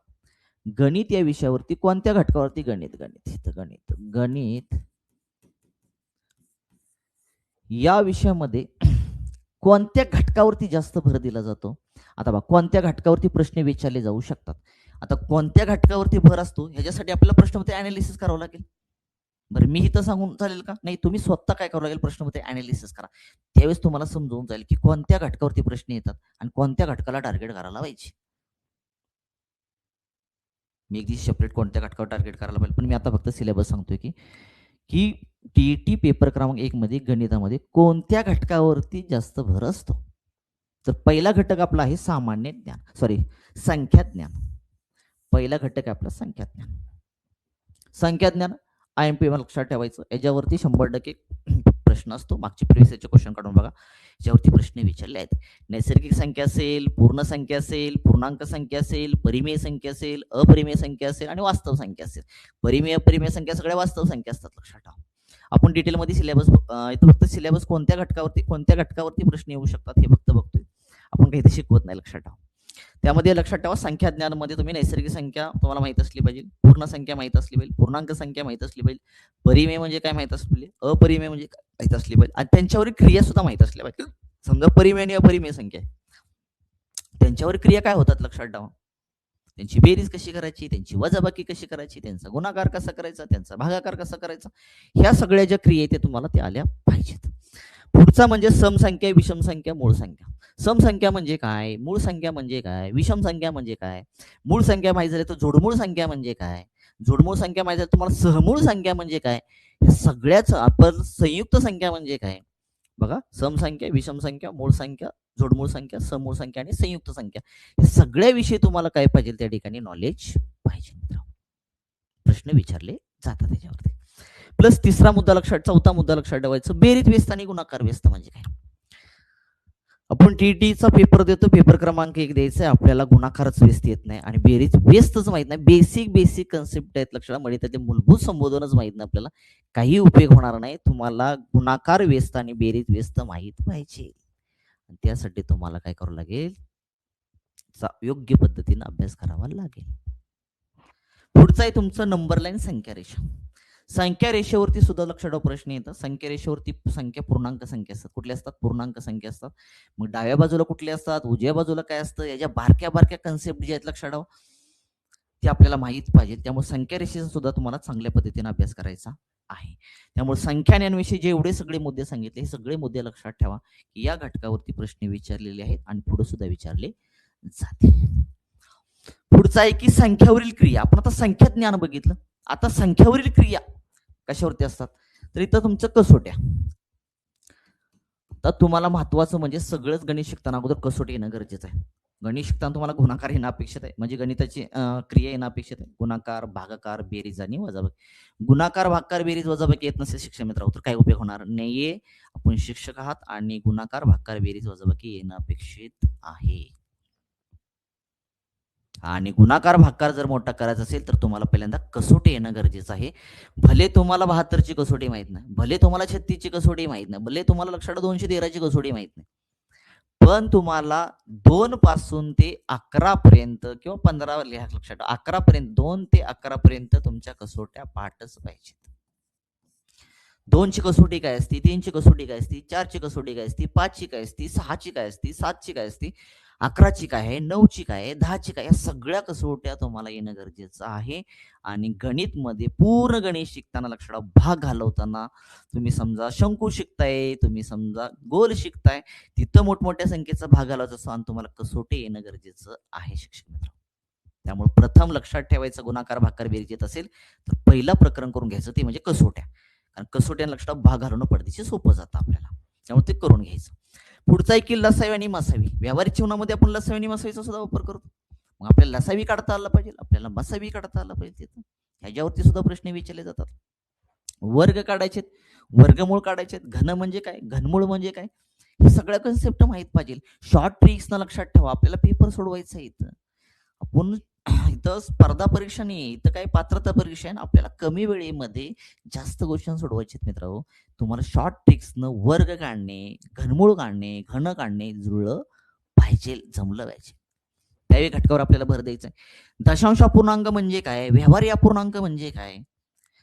गणित या विषयावरती कोणत्या घटकावरती गणित गणित गणित गणित या विषयामध्ये कोणत्या घटकावरती जास्त भर दिला जातो? आता बघा कोणत्या घटकावरती प्रश्न विचारले जाऊ शकतात. आता कोणत्या घटकावरती भर असतो ह्याच्यासाठी आपल्याला प्रश्नपत्रे अनालिसिस करावं लागेल. बरं मी इथं सांगून चालेल का? नाही, तुम्ही स्वतः काय करावं लागेल प्रश्नपत्रे अनालिसिस करा. त्यावेळेस तुम्हाला समजून जाईल की कोणत्या घटकावरती प्रश्न येतात आणि कोणत्या घटकाला टार्गेट करायला पाहिजे. मी एक सेपरेट कोणत्या घटकावर टार्गेट करायला पाहिजे, पण मी आता फक्त सिलेबस सांगतोय की की टीईटी पेपर क्रमांक 1 मध्ये गणितामध्ये कोणत्या घटकावरती जास्त भर असतो. तर पहिला घटक आपला आहे सामान्य ज्ञान, संख्या ज्ञान. पहिला घटक आहे आपला संख्या ज्ञान. संख्या ज्ञान IMP लक्षात ठेवायचं, याच्यावरती 100% प्रश्न असतो. मागचे प्रिव्हियस क्वेश्चन काढून बघा, याच्यावरती प्रश्न विचारले आहेत. नैसर्गिक संख्या असेल, पूर्ण संख्या असेल, पूर्णांक संख्या असेल, परिमेय संख्या असेल, अपरिमेय संख्या असेल आणि वास्तव संख्या असेल. परिमेय अपरिमेय संख्या सगळ्या वास्तव संख्या असतात लक्षात ठेवा. आपण डिटेलमध्ये सिलेबस इथं फक्त सिलेबस कोणत्या घटकावरती प्रश्न येऊ शकतात हे फक्त बघतोय, आपण काही शिकवत नाही लक्षात ठेवा. त्यामध्ये लक्षात ठेवा संख्या ज्ञानमध्ये तुम्ही नैसर्गिक संख्या तुम्हाला माहित असली पाहिजे, पूर्ण संख्या माहित असली पाहिजे, पूर्णांक संख्या माहित असली पाहिजे, परिमेय म्हणजे काय माहित असली पाहिजे, अपरिमेय म्हणजे काय माहित असली पाहिजे आणि त्यांच्यावर क्रिया सुद्धा माहित असल्या पाहिजे. समजा परिमेय आणि अपरिमेय संख्या आहे, त्यांच्यावर क्रिया काय होतात लक्षात ठेवा. त्यांची बेरीज कशी करायची, त्यांची वजाबाकी कशी करायची, त्यांचा गुणाकार कसा करायचा, त्यांचा भागाकार कसा करायचा, ह्या सगळ्या ज्या क्रिया ते तुम्हाला त्या आल्या पाहिजेत. पुढचा म्हणजे समसंख्या, विषम संख्या, मूळ संख्या. समसंख्या म्हणजे काय, मूळ संख्या म्हणजे काय, विषम संख्या म्हणजे काय. मूळ संख्या माहिती झाली तर जोडमूळ संख्या म्हणजे काय, जोडमूळ संख्या माहिती झाली तुम्हाला सहमूळ संख्या म्हणजे काय, सगळ्याच आपण संयुक्त संख्या म्हणजे काय. बघा समसंख्या, विषम संख्या, मूळ संख्या, जोडमूळ संख्या, समूळ संख्या आणि संयुक्त संख्या, हे सगळ्याविषयी तुम्हाला काय पाहिजे त्या ठिकाणी नॉलेज पाहिजे. प्रश्न विचारले जातात त्याच्यावरती. प्लस तिसरा मुद्दा लक्षात, चौथा मुद्दा लक्षात ठेवायचा, बेरीज व्यस्त आणि गुणाकार व्यस्त म्हणजे काय. आपण टीटीचा पेपर देतो, पेपर क्रमांक 1 द्यायचा आहे, आपल्याला गुणाकारच व्यस्त येत नाही आणि बेरीज व्यस्तच माहित नाही. बेसिक कन्सेप्ट आहेत लक्षात, म्हणजे त्याचे मूलभूत संबोधनच माहित नाही आपल्याला, काही उपयोग होणार नाही. तुम्हाला गुणाकार व्यस्त आणि बेरीज व्यस्त माहित पाहिजे. त्यासाठी तुम्हाला काय करावं लागेल, योग्य पद्धतीने अभ्यास करावा लागेल. पुढचा आहे तुमचं नंबर लाईन संख्या रेषा. संख्या रेषेवरती सुद्धा लक्षात प्रश्न येतात. संख्या रेषेवरती संख्या पूर्णांक संख्या असतात. कुठल्या असतात, पूर्णांक संख्या असतात. मग डाव्या बाजूला कुठले असतात, उजव्या बाजूला काय असतं, याच्या बारक्या बारक्या कन्सेप्ट जे आहेत लक्षात ठेवा, ते आपल्याला माहित पाहिजे. त्यामुळे संख्या रेषेचा सुद्धा तुम्हाला चांगल्या पद्धतीने अभ्यास करायचा आहे. त्यामुळे संख्या ज्ञानविषयी जे एवढे सगळे मुद्दे सांगितले, हे सगळे मुद्दे लक्षात ठेवा की या घटकावरती प्रश्न विचारलेले आहेत आणि पुढे सुद्धा विचारले जातील. पुढचा आहे की संख्यावरील क्रिया. आपण आता संख्या ज्ञान बघितलं, आता संख्यावरील क्रिया कशावरती असतात, तर इथं तुमचं कसोट्या. तर तुम्हाला महत्वाचं म्हणजे सगळंच गणित शिकताना अगोदर कसोटी येणं गरजेचं आहे. गणित शिकताना तुम्हाला गुणाकार येणं अपेक्षित आहे, म्हणजे गणिताची क्रिया येणं अपेक्षित आहे. गुणाकार, भागाकार, बेरीज आणि वजाबाकी. गुणाकार, भागाकार, बेरीज, वजाबाकी येत नसेल शिक्षक मित्रांनो तर काही उपयोग होणार नाहीये. आपण शिक्षक आहात आणि गुणाकार, भागाकार, बेरीज, वजाबाकी येणं अपेक्षित आहे. आणि गुणाकार भागाकार जर मोठा करायचा असेल तर तुम्हाला पहिल्यांदा कसोटी येणं गरजेचं आहे. भले तुम्हाला 72ची कसोटी माहित नाही, भले तुम्हाला 36ची कसोटी माहित नाही, भले तुम्हाला लक्षात 213ची कसोटी माहित नाही, पण तुम्हाला 2 पासून ते 11 पर्यंत किंवा 15 लिहा लक्षात, 11 पर्यंत, 2 ते 11 पर्यंत तुमच्या कसोट्या पाठच पाहिजेत. 2ची कसोटी काय असती, 3ची कसोटी काय असती, 4ची कसोटी काय असती, 5ची काय असती, 6ची काय असती, 7ची काय असती, 11ची काय आहे, 9ची काय आहे, 10ची काय, या सगळ्या कसोट्या तुम्हाला येणं गरजेचं आहे. आणि गणित मध्ये पूर्ण गणित शिकताना लक्षात, भाग घालवताना तुम्ही समजा शंकू शिकताय, तुम्ही समजा गोल शिकताय, तिथं मोठमोठ्या संख्येचा भाग घालवायचा असतो आणि तुम्हाला कसोटी येणं गरजेचं आहे शिक्षक मित्र. त्यामुळे प्रथम लक्षात ठेवायचं गुणाकार भागाकार बेरीज येत असेल तर पहिलं प्रकरण करून घ्यायचं ते म्हणजे कसोट्या. कारण कसोट्या लक्षात भाग घालवणं पडदेशी सोपं जातं आपल्याला, त्यामुळे ते करून घ्यायचं. पुढचा एक की लसावी आणि मसावी. व्यावहारिक जीवनामध्ये आपण लसावी आणि मसावीचा सुद्धा वापर करतो. मग आपल्याला लसावी काढता आला पाहिजे, आपल्याला मसावी काढता आला पाहिजे. ह्याच्यावरती सुद्धा प्रश्न विचारले जातात. वर्ग काढायचे, वर्गमूळ काढायचे, घन म्हणजे काय, घनमूळ म्हणजे काय, हे सगळ्या कन्सेप्ट माहित पाहिजे. शॉर्ट ट्रिक्स न लक्षात ठेवा, आपल्याला पेपर सोडवायचा आहे इथं. आपण इथं स्पर्धा परीक्षा नाही, इथं काय पात्रता परीक्षा आहे. आपल्याला कमी वेळेमध्ये जास्त क्वेश्चन सोडवायचे मित्रांनो. तुम्हाला शॉर्ट ट्रिक्स न वर्ग काढणे, घनमूळ काढणे, घन काढणे जुळलं पाहिजे, जमलं पाहिजे. त्यावेळी घटकावर आपल्याला भर द्यायचा आहे. दशांश अपूर्णांक म्हणजे काय, व्यवहारी अपूर्णांक म्हणजे काय,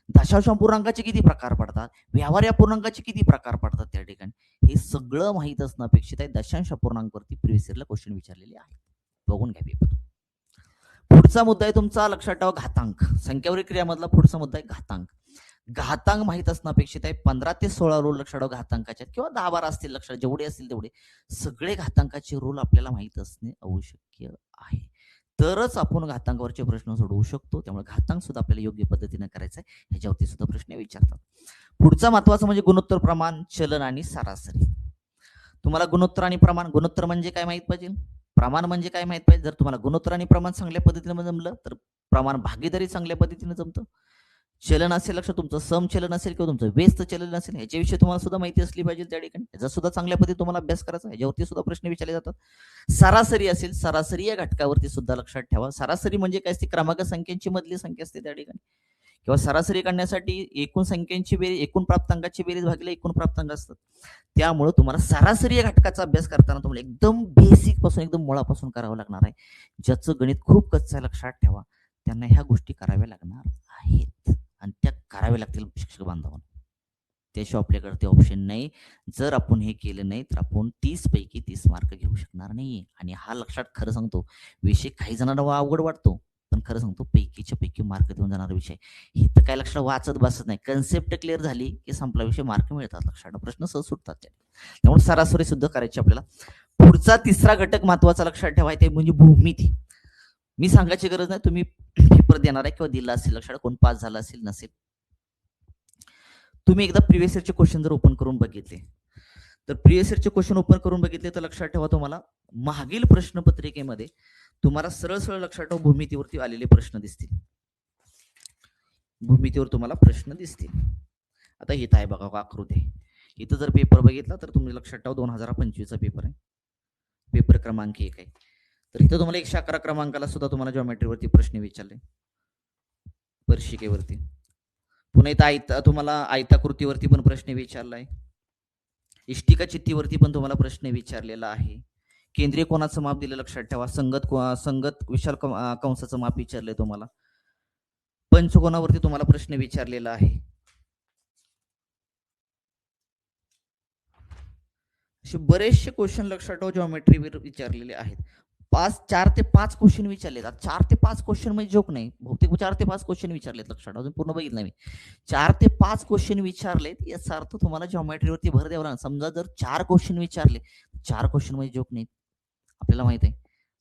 दशांश अपूर्णांकाचे किती प्रकार पडतात, व्यवहारी अपूर्णांकाचे किती प्रकार पडतात, त्या ठिकाणी हे सगळं माहित असणं अपेक्षित आहे. दशांश अपूर्णांकावरती प्रिव्हियस इयरला क्वेश्चन विचारलेले आहेत, बघून घ्या पेपर. पुढचा मुद्दा आहे तुमचा, लक्षात ठेवा, घातांक. संख्यावरील क्रियामधला पुढचा मुद्दा आहे घातांक. घातांक माहित असणं अपेक्षित आहे. 15 ते 16 रूल लक्षात ठेवा घातांकाचे, किंवा 10-12 असतील लक्षात, जेवढे असतील तेवढे सगळे घातांकाचे रूल आपल्याला माहित असणे आवश्यक आहे, तरच आपण घातांकावरचे प्रश्न सोडवू शकतो. त्यामुळे घातांक सुद्धा आपल्याला योग्य पद्धतीने करायचा आहे, ह्याच्यावरती सुद्धा प्रश्न विचारतात. पुढचा महत्वाचा म्हणजे गुणोत्तर, प्रमाण, चलन आणि सरासरी. तुम्हाला गुणोत्तर आणि प्रमाण, गुणोत्तर म्हणजे काय माहित पाहिजे, प्रमाण म्हणजे काय माहित पाहिजे. जर तुम्हाला गुणोत्तर आणि प्रमाण चांगल्या पद्धतीने जमलं तर प्रमाण भागीदारी चांगल्या पद्धतीने जमतं. चलन असेल लक्षात, तुमचं समचलन असेल किंवा तुमचं व्यस्त चलन असेल, ह्याच्याविषयी तुम्हाला सुद्धा माहिती असली पाहिजे त्या ठिकाणी, याचा सुद्धा चांगल्या पद्धतीने तुम्हाला अभ्यास करायचा, ह्याच्यावरती सुद्धा प्रश्न विचारले जातात. सरासरी असेल, सरासरी या घटकावरती सुद्धा लक्षात ठेवा. सरासरी म्हणजे काय असते, क्रमांक संख्यांची मधली संख्या असते त्या ठिकाणी, किंवा सरासरी काढण्यासाठी एकूण संख्यांची बेरीज, एकूण प्राप्तांकाची बेरीज भागिले एकूण प्राप्तांक असतात. त्यामुळे तुम्हाला सरासरी या घटकाचा अभ्यास करताना तुम्हाला एकदम बेसिक पासून, एकदम मुळापासून करावं लागणार आहे. ज्याचं गणित खूप कच्चं आहे लक्षात ठेवा, त्यांना ह्या गोष्टी कराव्या लागणार आहेत आणि त्या कराव्या लागतील शिक्षक बांधवांना, त्याशिवाय आपल्याकडे ते ऑप्शन नाही. जर आपण हे केलं नाही तर आपण 30 पैकी 30 मार्क घेऊ शकणार नाही. आणि हा लक्षात, खरं सांगतो, विषय काही जणांना अवघड वाटतो, पण खरं सांगतो पैकीच्या पैकी मार्क देऊन जाणारा विषय. हे तर काय लक्षात वाचत बसत नाही, कन्सेप्ट क्लिअर झाली की संपला विषय, मार्क मिळतात लक्षात, प्रश्न सहज सुटतात. त्यामुळे सरासरी सुद्धा करायची आपल्याला. पुढचा तिसरा घटक महत्वाचा लक्षात ठेवायचा ते म्हणजे भूमिती. मी सांगायची गरज नाही, तुम्ही पेपर देणार आहे किंवा दिला असेल लक्षात, कोण पास झाला असेल नसेल, तुम्ही एकदा प्रिव्हियस इयरचे क्वेश्चन जर ओपन करून बघितले तर प्रिव्हियस इयरचे क्वेश्चन ओपन करून बघितले तर लक्षात ठेवा, तुम्हाला मागील प्रश्नपत्रिकेमध्ये तुम्हाला सरळ सरळ लक्षात ठेवा भूमितीवरती आलेले प्रश्न दिसतील. भूमितीवर तुम्हाला प्रश्न दिसतील. आता इथं आहे बघा आकृती, इथं जर पेपर बघितला तर तुम्ही लक्षात ठेवा 2025चा पेपर आहे, पेपर क्रमांक 1 आहे. तर इथं तुम्हाला 111 क्रमांकाला सुद्धा तुम्हाला जॉमेट्रीवरती प्रश्न विचारले, स्पर्शिकेवरती. पुन्हा इथं तुम्हाला आयताकृतीवरती पण प्रश्न विचारलाय, इष्टिका चित्तीवरती पण तुम्हाला प्रश्न विचारलेला आहे. केंद्रीय कोणाचं माप दिलं लक्षात ठेवा, संगत विशाल कंसाचं माप विचारलंय तुम्हाला. पंचकोनावरती तुम्हाला प्रश्न विचारलेला आहे. असे बरेचसे क्वेश्चन लक्षात ठेवा जॉमेट्रीवर विचारलेले आहेत. 4 ते 5 क्वेश्चन विचारलेत. 4 ते 5 क्वेश्चन म्हणजे जोक नाही, बहुतेक 4 ते 5 क्वेश्चन विचारलेत लक्षात, अजून पूर्ण बघितलं मी. 4 ते 5 क्वेश्चन विचारलेत, याचा अर्थ तुम्हाला जॉमेट्रीवरती भर द्यावा लागणार. समजा जर 4 क्वेश्चन विचारले, 4 क्वेश्चन म्हणजे जोक नाही. आपल्याला माहित आहे,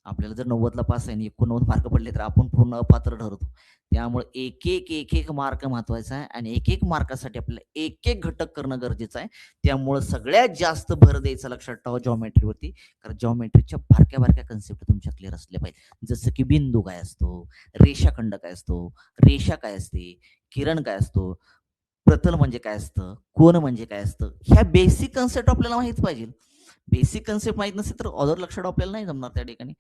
आपल्याला जर 90ला पास आहे आणि 89 मार्क पडले तर आपण पूर्ण अपात्र ठरतो. त्यामुळे एक एक मार्क महत्वाचा आहे आणि एक मार्कासाठी आपल्याला एक घटक करणं गरजेचं आहे. त्यामुळे सगळ्यात जास्त भर द्यायचा लक्षात ठेवा जॉमेट्रीवरती, कारण जॉमेट्रीच्या बारक्या बारक्या कन्सेप्ट तुमच्या क्लिअर असल्या पाहिजे. जसं की बिंदू काय असतो, रेषाखंड काय असतो, रेषा काय असते, किरण काय असतो, प्रतल म्हणजे काय असतं, कोन म्हणजे काय असतं, ह्या बेसिक कन्सेप्ट आपल्याला माहित पाहिजे. बेसिक कन्सेप्ट माहित नसेल तर ऑदर लक्षात आपल्याला नाही जमणार त्या ठिकाणी.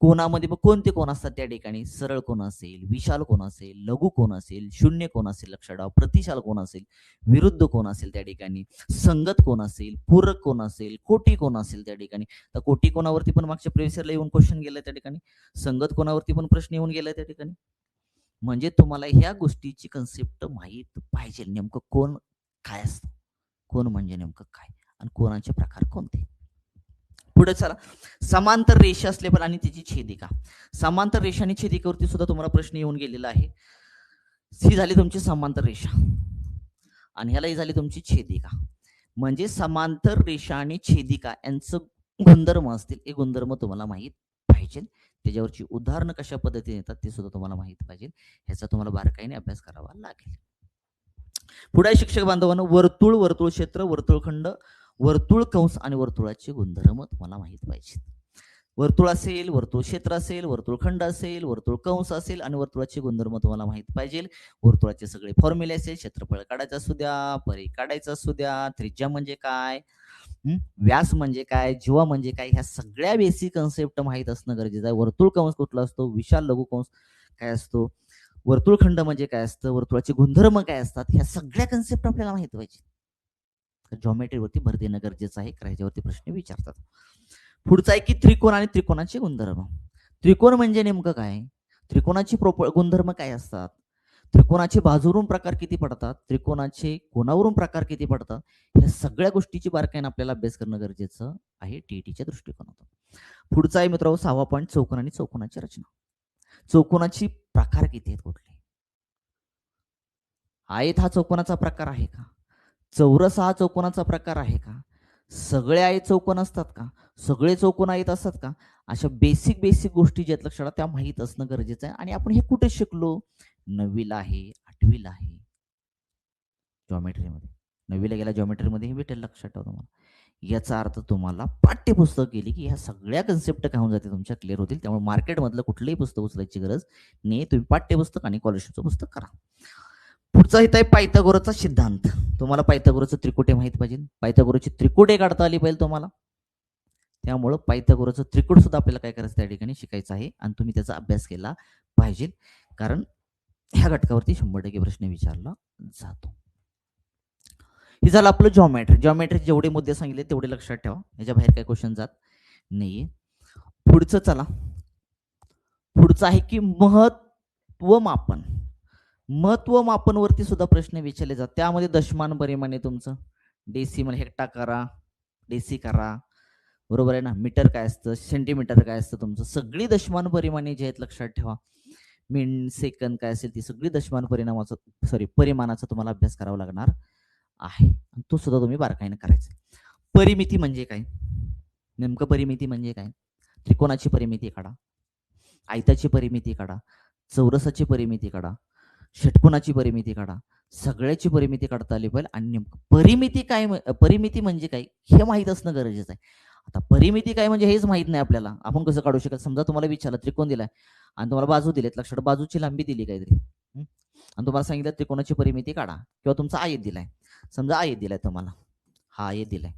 कोणामध्ये कोणते कोण असतात त्या ठिकाणी, सरळ कोण असेल, विशाल कोण असेल, लघु कोण असेल, शून्य कोण असेल लक्षात ठेवा, प्रतिशाल कोण असेल, विरुद्ध कोण असेल त्या ठिकाणी, संगत कोण असेल, पूरक कोण असेल, कोटी कोण असेल त्या ठिकाणी. तर कोटी कोणावरती पण मागच्या प्रिव्हियसला येऊन क्वेश्चन गेलाय त्या ठिकाणी, संगत कोणावरती पण प्रश्न येऊन गेलाय त्या ठिकाणी. म्हणजे तुम्हाला ह्या गोष्टीची कन्सेप्ट माहित पाहिजे, नेमकं कोण काय असतं, कोण म्हणजे नेमकं काय आणि कोणाचे प्रकार कोणते. पुढे चला, समांतर रेषा असले पण आणि त्याची छेदिका. समांतर रेषा आणि छेदिकेवरती सुद्धा तुम्हाला प्रश्न येऊन गेलेला आहे. ही झाली तुमची समांतर रेषा आणि ह्याला ही झाली तुमची छेदिका. म्हणजे समांतर रेषा आणि छेदिका यांचं गुणधर्म असतील, हे गुणधर्म तुम्हाला माहित पाहिजे. त्याच्यावरची उदाहरणं कशा पद्धतीने येतात ते सुद्धा तुम्हाला माहित पाहिजे. ह्याचा तुम्हाला बारकाईने अभ्यास करावा लागेल. पुढे शिक्षक बांधवांनो, वर्तुळ, वर्तुळ क्षेत्र, वर्तुळखंड, वर्तुळ कंस आणि वर्तुळाचे गुणधर्म तुम्हाला माहित पाहिजे. वर्तुळ असेल, वर्तुळ क्षेत्र असेल, वर्तुळखंड असेल, वर्तुळ कंस असेल आणि वर्तुळाचे गुणधर्म तुम्हाला माहित पाहिजे. वर्तुळाचे सगळे फॉर्म्युले असेल, क्षेत्रफळ काढायचं असू द्या, परिघ काढायचं असू द्या, त्रिज्या म्हणजे काय, व्यास म्हणजे काय, जीवा म्हणजे काय, ह्या सगळ्या बेसिक कन्सेप्ट माहीत असणं गरजेचं आहे. वर्तुळ कंस कुठला असतो, विशाल लघु कंस काय असतो, वर्तुळखंड म्हणजे काय असतं, वर्तुळाचे गुणधर्म काय असतात, ह्या सगळ्या कन्सेप्ट आपल्याला माहित पाहिजे. जॉमेट्रीवरती भर देणं गरजेचं आहे, कारण ह्याच्यावरती प्रश्न विचारतात. पुढचा आहे की त्रिकोण आणि त्रिकोणाचे गुणधर्म. त्रिकोण म्हणजे नेमकं काय, त्रिकोणाची गुणधर्म काय असतात, त्रिकोणाचे बाजूवरून प्रकार किती पडतात, त्रिकोणाचे कोणावरून प्रकार किती पडतात, ह्या सगळ्या गोष्टीची बारकाईने आपल्याला अभ्यास करणं गरजेचं आहे टीईटीच्या दृष्टिकोनातून. पुढचा आहे मित्रांनो 6वा पॉईंट, चौकोन आणि चौकोनाची रचना. चौकोनाची प्रकार किती आहेत, कुठले, आयत हा चौकोनाचा प्रकार आहे का, चौरस हा चौकोनाचा प्रकार आहे का, सगळे आयत चौकोन असतात का, सगळे चौकोन आयत असतात का, अशा बेसिक बेसिक गोष्टी ज्या आहेत लक्षात त्या माहीत असणं गरजेचं आहे. आणि आपण हे कुठे शिकलो, 9वीला आहे, 8वीला आहे, जॉमेट्रीमध्ये. 9वीला गेला जॉमेट्रीमध्ये हे भेटेल, लक्षात ठेवा तुम्हाला. याचा अर्थ तुम्हाला पाठ्यपुस्तक गेली की ह्या सगळ्या कन्सेप्ट काय होऊन जाते तुमच्या क्लिअर होतील. त्यामुळे मार्केटमधलं कुठलंही पुस्तक उचलायची गरज नाही, तुम्ही पाठ्यपुस्तक आणि स्कॉलरशिपचं पुस्तक करा. पुढचा इथं आहे पायथागोरसचा सिद्धांत. तुम्हाला पायथागोरसचं त्रिकोटे माहित पाहिजे, पायथागोरसची त्रिकोटे काढता आली पाहिजे तुम्हाला. त्यामुळं पायथागोरसचं त्रिकोट सुद्धा आपल्याला काय करायचं त्या ठिकाणी शिकायचं आहे आणि तुम्ही त्याचा अभ्यास केला पाहिजे, कारण ह्या घटकावरती 100% प्रश्न विचारला जातो. हे झालं आपलं जॉमेट्री. जॉमेट्री जेवढे मुद्दे सांगितले तेवढे लक्षात ठेवा, याच्या बाहेर काय क्वेश्चन जात नाहीये. पुढचं चला, पुढचं आहे की महत्व मापन. महत्व मापन वरती सुद्धा प्रश्न विचारले जातात. त्यामध्ये दशमान परिमाणे तुमचं डेसिमल, हेक्टा करा, डेसी करा, बरोबर आहे ना, मीटर काय असतं, सेंटीमीटर काय असतं तुमचं, सगळी दशमान परिमाणे जे आहेत लक्षात ठेवा. मिन सेकंद काय असेल ती सगळी दशमान परिमाणाचा तुम्हाला अभ्यास करावा लागणार आहे, तो सुद्धा तुम्ही बारकाईने करायचा. परिमिती म्हणजे काय, नेमकं परिमिती म्हणजे काय, त्रिकोणाची परिमिती काढा, आयताची परिमिती काढा, चौरसाची परिमिती काढा, षटकोनाची परिमिती काढा, सगळ्याची परिमिती काढता आली पाहिजे. आणि नेमकं परिमिती काय, परिमिती म्हणजे काय हे माहीत असणं गरजेचं आहे. आता परिमिती काय म्हणजे हेच माहित नाही आपल्याला, आपण कसं काढू शकत. समजा तुम्हाला विचारलं त्रिकोण दिलाय आणि तुम्हाला बाजू दिलेत, लक्षात बाजूची लांबी दिली काहीतरी, आणि तुम्हाला सांगितलं त्रिकोणाची परिमिती काढा, किंवा तुमचा आयत दिलाय, समजा आयत दिलाय तुम्हाला, हा आयत दिलाय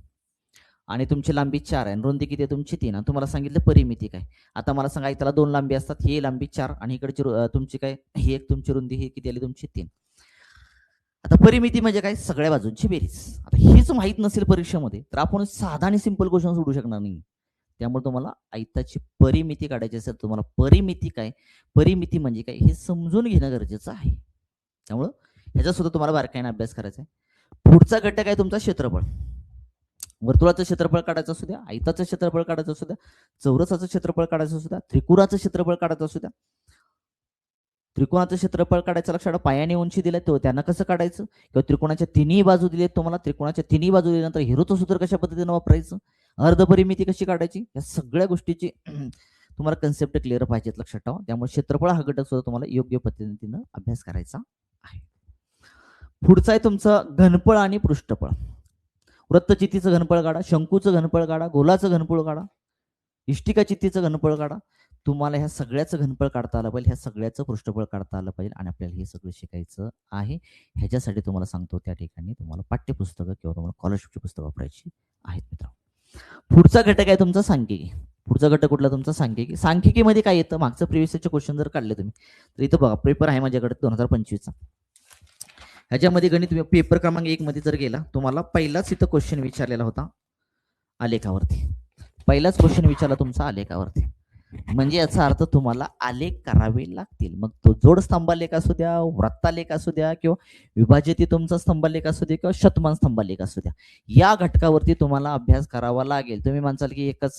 आणि तुमची लांबी 4 आहे, रुंदी किती आहे तुमची 3, आणि तुम्हाला सांगितलं परिमिती काय. आता मला सांगा, त्याला 2 लांबी असतात, ही लांबी 4 आणि इकडची तुमची काय, ही एक तुमची रुंदी, ही किती आली तुमची 3. आता परिमिती म्हणजे काय, सगळ्या बाजूंची बेरीज. आता हीच माहित नसेल परीक्षेमध्ये तर आपण साधा आणि सिंपल क्वेश्चन सोडू शकणार नाही. त्यामुळे तुम्हाला आयताची परिमिती काढायची असेल, तुम्हाला परिमिती काय, परिमिती म्हणजे काय हे समजून घेणं गरजेचं आहे. त्यामुळं ह्याचा सुद्धा तुम्हाला बारकाईने अभ्यास करायचा आहे. पुढचा घटक आहे तुमचा क्षेत्रफळ. वर्तुळाचं क्षेत्रफळ काढायचं असू द्या, आयताचं क्षेत्रफळ काढायचं असू द्या, चौरसाचं क्षेत्रफळ काढायचं असू द्या, त्रिकोणाचं क्षेत्रफळ काढायचं असू द्या. त्रिकोणाचं क्षेत्रफळ काढायचं, लक्षात पायाने उंची दिले तो त्यांना कसं काढायचं, किंवा त्रिकोणाच्या तिन्ही बाजू दिलेत तुम्हाला, त्रिकोणाच्या तिन्ही बाजू दिल्यानंतर हेरोचं सूत्र कशा पद्धतीने वापरायचं, अर्धपरिमिती कशी काढायची, या सगळ्या गोष्टीची तुम्हाला कन्सेप्ट क्लिअर पाहिजेत, लक्षात ठेवा. त्यामुळे क्षेत्रफळ हा घटक सुद्धा तुम्हाला योग्य पद्धतीनं अभ्यास करायचा आहे. पुढचा आहे तुमचं घनफळ आणि पृष्ठफळ. वृत्तचित्तीचं घनफळ काढा, शंकूचं घनफळ काढा, गोलाचं घनफळ काढा, इष्टिका चित्तीचं घनफळ काढा. तुम्हाला ह्या सगळ्याचं घनफळ काढता आलं पाहिजे, ह्या सगळ्याचं पृष्ठफळ काढता आलं पाहिजे, आणि आपल्याला हे सगळं शिकायचं आहे. ह्याच्यासाठी तुम्हाला सांगतो त्या ठिकाणी तुम्हाला पाठ्यपुस्तकं किंवा तुम्हाला स्कॉलरशिपची पुस्तकं वापरायची आहेत मित्रांनो. पुढचा घटक आहे तुमचा सांख्यिकी. पुढचा घटक कुठला तुमचा सांख्यिकी. सांख्यिकीमध्ये काय येतं, मागचं प्रिव्हियसचे क्वेश्चन जर काढले तुम्ही तर इथं बघा, पेपर आहे माझ्याकडे 2025चा. ह्याच्यामध्ये गणित पेपर क्रमांक 1 मध्ये जर गेला, तुम्हाला पहिलाच इथं क्वेश्चन विचारलेला होता आलेखावरती. पहिलाच क्वेश्चन विचारला तुमचा आलेखावरती, म्हणजे याचा अर्थ तुम्हाला आलेख करावे लागतील. मग तो जोड स्तंभालेख असू द्या, वृत्तालेख असू द्या, किंवा विभाजित तुमचा स्तंभालेख असू द्या, किंवा शतमान स्तंभालेख असू द्या, या घटकावरती तुम्हाला अभ्यास करावा लागेल. तुम्ही म्हणसाल की एकच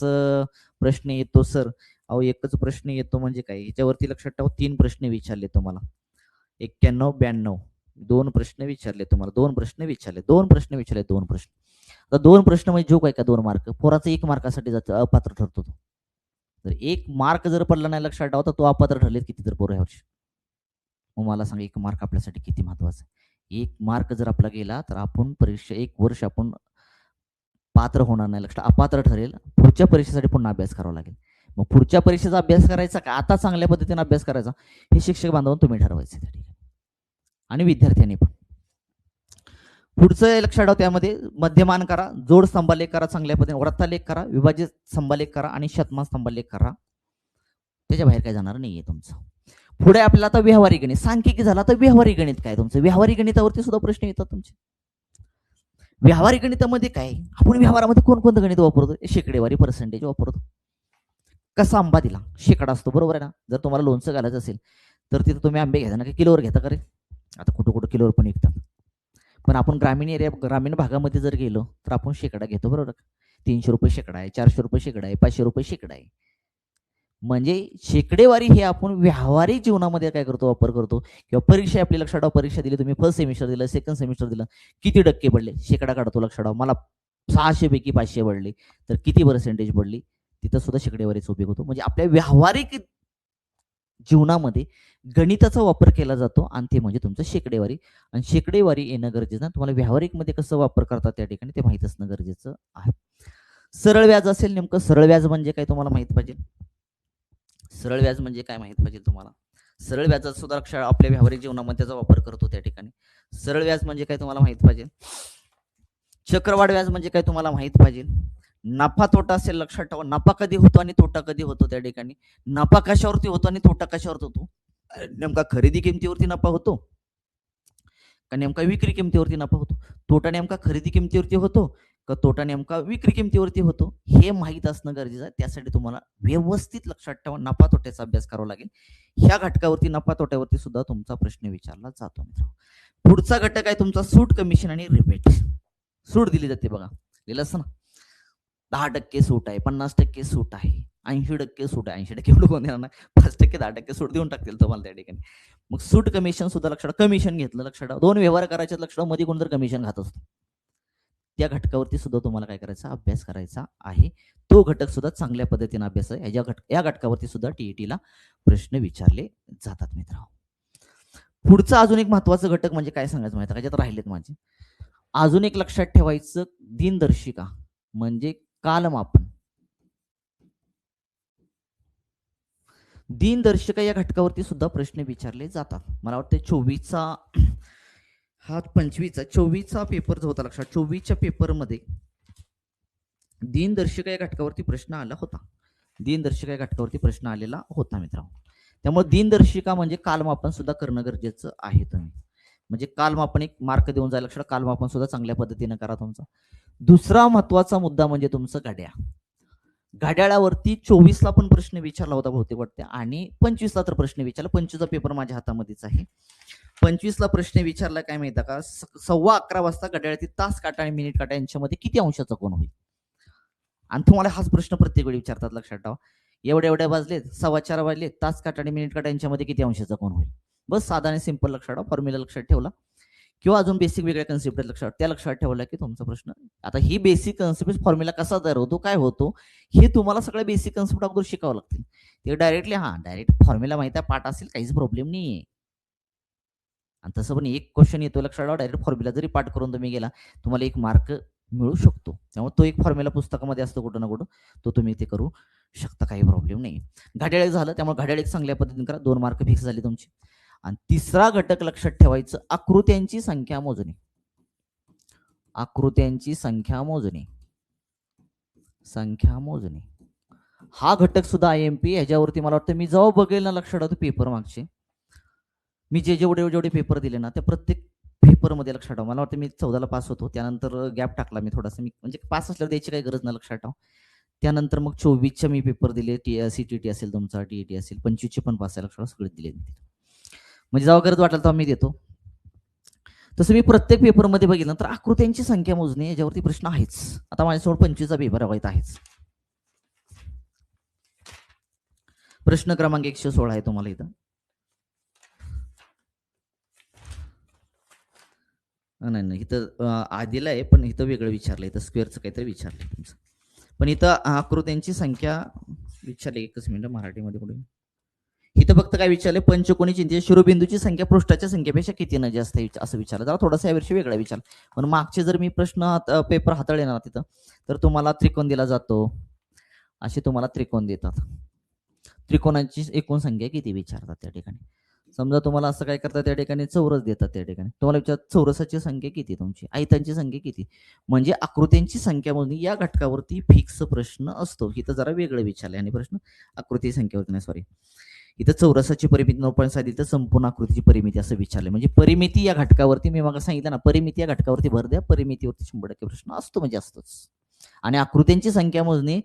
प्रश्न येतो सर, अहो एकच प्रश्न येतो म्हणजे काय, याच्यावरती लक्षात ठेवा 3 प्रश्न विचारले तुम्हाला, 91, 92, 2 प्रश्न विचारले तुम्हाला, 2 प्रश्न विचारले, 2 प्रश्न विचारले, 2 प्रश्न. आता 2 प्रश्न म्हणजे जोक आहे का, 2 मार्क, पोराचं 1 मार्कासाठी जातं, अपात्र ठरतो तो. तर एक मार्क जर पडला नाही लक्षात ठेवा तर तो अपात्र ठरलेत किती तर पोरं ह्यावर्षी. मग मला सांगा एक मार्क आपल्यासाठी किती महत्वाचा आहे. एक मार्क जर आपला गेला तर आपण परीक्षा एक वर्ष आपण पात्र होणार नाही, लक्षात अपात्र ठरेल. पुढच्या परीक्षेसाठी पुन्हा अभ्यास करावा लागेल. मग पुढच्या परीक्षेचा अभ्यास करायचा का आता चांगल्या पद्धतीने अभ्यास करायचा हे शिक्षक बांधवून तुम्ही ठरवायचे त्या ठिकाणी आणि विद्यार्थ्यांनी पण. पुढचं लक्षात ठेवा त्यामध्ये मध्यमान करा, जोड स्तंभालेख करा, चांगल्या पद्धतीने वृत्तालेख करा, विभाजित स्तंभालेख करा आणि शतमान स्तंभालेख करा. त्याच्या बाहेर काय जाणार नाहीये तुमचं. पुढे आपल्याला आता व्यवहारिक गणित, सांख्यिकी झाला तर व्यवहारिक गणित काय तुमचं. व्यवहारिक गणितावरती सुद्धा प्रश्न येतात तुमचे. व्यवहारिक गणितामध्ये काय आपण व्यवहारामध्ये कोणकोणतं गणित वापरतो, शेकडेवारी पर्सेंटेज वापरतो. कसा आंबा दिला शेकडा असतो, बरोबर आहे ना. जर तुम्हाला लोणचं घालायचं असेल तर तिथं तुम्ही आंबे घ्यायचा ना की किलोवर घेता का रे. आता कुठं कुठं किलोवर पण विकतात, पण आपण ग्रामीण भागामध्ये जर गेलो तर आपण शेकडा घेतो, बरोबर. 300 रुपये शेकडा आहे, 400 रुपये शेकडा आहे, 500 रुपये शेकडा आहे. म्हणजे शेकडेवारी हे आपण व्यावहारिक जीवनामध्ये काय करतो, वापर करतो. किंवा परीक्षा आपली लक्षात ठेवा, परीक्षा दिली तुम्ही, फर्स्ट सेमिस्टर दिलं, सेकंड सेमिस्टर दिलं, किती टक्के पडले शेकडा काढतो लक्षात ठेवा. मला 600 पैकी 500 पडले तर किती पर्सेंटेज पडली, तिथं सुद्धा शेकडेवारीचा उपयोग होतो. म्हणजे आपल्या व्यावहारिक जीवनामध्ये गणिताचा वापर केला जातो आणि ते म्हणजे तुमचं शेकडेवारी. आणि शेकडेवारी येणं गरजेचं ना, तुम्हाला व्यावहारिक मध्ये कसं वापर करतात त्या ठिकाणी ते माहित असणं गरजेचं आहे. सरळ व्याज असेल, नेमकं सरळ व्याज म्हणजे काय तुम्हाला माहित पाहिजे. सरळ व्याज म्हणजे काय माहित पाहिजे तुम्हाला. सरळ व्याजाचा सुद्धा लक्षात आपल्या व्यावहारिक जीवनामध्ये त्याचा वापर करतो त्या ठिकाणी. सरळ व्याज म्हणजे काय तुम्हाला माहित पाहिजे. चक्रवाढ व्याज म्हणजे काय तुम्हाला माहित पाहिजे. नफा तोटा असेल लक्षात ठेवा, नफा कधी होतो आणि तोटा कधी होतो त्या ठिकाणी. नफा कशावरती होतो आणि तोटा कशावर होतो. नेमका खरेदी किमतीवरती नफा होतो का नेमका विक्री किमतीवरती नफा होतो. तोटा नेमका खरेदी किमतीवरती होतो का तोटा नेमका विक्री किमतीवरती होतो, हे माहीत असणं गरजेचं आहे. त्यासाठी तुम्हाला व्यवस्थित लक्षात ठेवा नफा तोट्याचा अभ्यास करावा लागेल. ह्या घटकावरती नफा तोट्यावरती सुद्धा तुमचा प्रश्न विचारला जातो. पुढचा घटक आहे तुमचा सूट, कमिशन आणि रिबेट. सूट दिली जाते बघा, दिलं असं ना. 10% सूट आहे, 50% सूट आहे, 80% सूट आहे. 80% एवढं कोण देणार नाही, 5% 10% सूट देऊन टाकतील तुम्हाला त्या ठिकाणी. मग सूट कमिशन सुद्धा लक्षात, कमिशन घेतलं लक्षात, दोन व्यवहार करायचे लक्षात, मध्ये कोण जर कमिशन खात असतो त्या घटकावरती सुद्धा तुम्हाला काय करायचा, अभ्यास करायचा आहे. तो घटक सुद्धा चांगल्या पद्धतीने अभ्यास आहे. या घटकावरती सुद्धा टीईटीला प्रश्न विचारले जातात मित्रांनो. पुढचा अजून एक महत्वाचं घटक म्हणजे काय सांगायचं माहिती का, ज्यात राहिलेत माझे. अजून एक लक्षात ठेवायचं, दिनदर्शिका म्हणजे कालमापन. दिनदर्शिका या घटकावरती सुद्धा प्रश्न विचारले जातात. मला वाटतं 24चा हा 25चा 24चा पेपर जो होता लक्षात, 24च्या पेपरमध्ये दिनदर्शिका या घटकावरती प्रश्न आला होता. दिनदर्शिका या घटकावरती प्रश्न आलेला होता मित्रांनो. त्यामुळे दिनदर्शिका म्हणजे कालमापन सुद्धा करणं गरजेचं आहे. तुम्ही म्हणजे कालमापन एक मार्क देऊन जायला लक्षात, कालमापन सुद्धा चांगल्या पद्धतीने करा तुमचा. दुसरा महत्वाचा मुद्दा म्हणजे तुमचं घड्याळ. घड्याळावरती 24ला पण प्रश्न विचारला होता बहुतेक वाटते, आणि 25ला तर प्रश्न विचारला. 25चा पेपर माझ्या हातामध्येच आहे. 25ला प्रश्न विचारला काय माहिती का, 11:15 वाजता घड्याळातील तास काटा आणि मिनिट काटा यांच्यामध्ये किती अंशाचा कोन होईल. आणि तुम्हाला हाच प्रश्न प्रत्येक वेळी विचारतात लक्षात ठेवा. एवढ्या वाजलेत, 4:15 वाजले, तास काटा आणि मिनिट काटा यांच्यामध्ये किती अंशाचा कोन होईल. बस साधा आणि सिंपल लक्षात ठेवा, फॉर्म्युला लक्षात ठेवला किंवा अजून बेसिक वेगळ्या कन्सेप्ट लक्षात, त्या लक्षात ठेवला की तुमचा प्रश्न. आता ही बेसिक कन्सेप्ट फॉर्म्युला कसा तयार होतो, काय होतो, हे तुम्हाला सगळ्या बेसिक कन्सेप्ट अगोदर शिकावं लागतील. ते डायरेक्टली डायरेक्ट फॉर्म्युला माहिती आहे, पाठ असेल काहीच प्रॉब्लेम नाहीये. आणि तसं पण एक क्वेश्चन येतो लक्षात ठेवा, डायरेक्ट फॉर्म्युला जरी पाठ करून तुम्ही गेला तुम्हाला 1 मार्क मिळू शकतो. त्यामुळे तो एक फॉर्म्युला पुस्तकामध्ये असतो कुठं ना कुठं, तो तुम्ही ते करू शकता, काही प्रॉब्लेम नाही. घड्याळ झालं, त्यामुळे घड्याळ एक चांगल्या पद्धतीने करा, 2 मार्क फिक्स झाले तुमचे. आणि तिसरा घटक लक्षात ठेवायचं, आकृत्यांची संख्या मोजणे. आकृत्यांची संख्या मोजणे, संख्या मोजणे हा घटक सुद्धा IMP ह्याच्यावरती मला वाटतं मी जेव्हा बघेल ना लक्षात ठेवतो पेपर मागचे, मी जेवढे पेपर दिले ना त्या प्रत्येक पेपरमध्ये लक्षात ठेवा. मला वाटतं मी 14ला पास होतो, त्यानंतर गॅप टाकला मी थोडासा, मी म्हणजे पास असल्यावर द्यायची काही गरज नाही लक्षात ठेवा. त्यानंतर मग 24चे मी पेपर दिले, CTT असेल तुमचा, TET असेल, 25चे पण पास आहे लक्षात, सगळे दिले. म्हणजे जेव्हा गरज वाटेल तेव्हा मी देतो. तसं मी प्रत्येक पेपरमध्ये बघितलं तर आकृत्यांची संख्या मोजणे याच्यावरती प्रश्न आहेच. आता माझ्यासमोर 25चा पेपर आहेच. प्रश्न क्रमांक 116 आहे तुम्हाला इथं. नाही इथं आधीला आहे, पण इथं वेगळं विचारलं, इथं स्क्वेअरचं काहीतरी विचारलं तुमचं. पण इथं आकृत्यांची संख्या विचारले एकच मिनिट मराठीमध्ये कुठे इथं फक्त काय विचारले पंचकोनी चिंतेच्या शिरोबिंदूची संख्या पृष्ठाच्या संख्येपेक्षा किती न जास्त असं विचारलं. जरा थोडासा यावर्षी वेगळा विचार. पण मागचे जर मी प्रश्न पेपर हाताळले ना तिथं तर तुम्हाला त्रिकोण दिला जातो, असे तुम्हाला त्रिकोण देतात. त्रिकोणाची एकूण संख्या किती विचारतात त्या ठिकाणी. समजा तुम्हाला असं काय करतात त्या ठिकाणी चौरस देतात, त्या ठिकाणी तुम्हाला विचारतात चौरसाची संख्या किती तुमची, आयतांची संख्या किती. म्हणजे आकृत्यांची संख्या मोजणी या घटकावरती फिक्स प्रश्न असतो. इथं जरा वेगळं विचारले आणि प्रश्न आकृती संख्येवरती नाही, सॉरी, इथं चौरसाची परिमिती 9.6 दिली तर संपूर्ण आकृतीची परिमिती असं विचारले. म्हणजे परिमिती या घटकावरती मी मग सांगितलं ना, परिमिती या घटकावरती भर द्या, परिमितीवरती 100% प्रश्न असतो म्हणजे असतोच. आणि आकृत्यांची संख्या मोजणी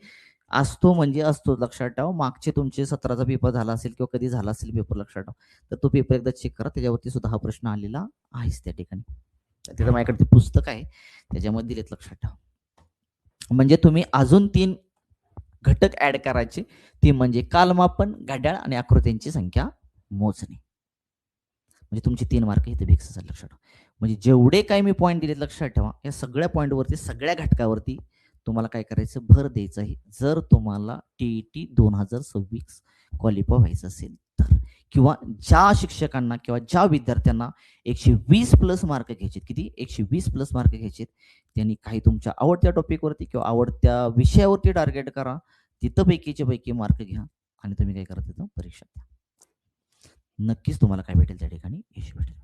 असतो म्हणजे असतो, लक्षात ठेवा. मागचे तुमचे 17चा पेपर झाला असेल किंवा कधी झाला असेल पेपर, लक्षात ठेवा. तर तो पेपर एकदा चेक करा, त्याच्यावरती सुद्धा हा प्रश्न आलेला आहेच त्या ठिकाणी. तिथं माझ्याकडे ते पुस्तक आहे त्याच्यामध्ये दिलेत, लक्षात ठेवा. म्हणजे तुम्ही अजून 3 घटक ऍड करायचे, ते म्हणजे कालमापन, घड्याळ आणि आकृत्यांची संख्या मोजणे. म्हणजे तुमचे 3 मार्क इथे फिक्स झाले, लक्षात ठेवा. म्हणजे जेवढे काही मी पॉईंट दिलेत, लक्षात ठेवा, या सगळ्या पॉईंटवरती सगळ्या घटकावरती तुम्हाला काय करायचं, भर द्यायचं आहे. जर तुम्हाला टीईटी 2026 क्वालिफाय व्हायचं असेल तर, किंवा ज्या शिक्षकांना किंवा ज्या विद्यार्थ्यांना 120+ मार्क घ्यायचे, किती 120+ मार्क घ्यायचे, त्यांनी काही तुमच्या आवडत्या टॉपिकवरती किंवा आवडत्या विषयावरती टार्गेट करा, तिथं पैकीचे पैकी मार्क घ्या आणि तुम्ही काय करा, तिथं परीक्षा द्या. नक्कीच तुम्हाला काय भेटेल त्या ठिकाणी, यश भेटेल.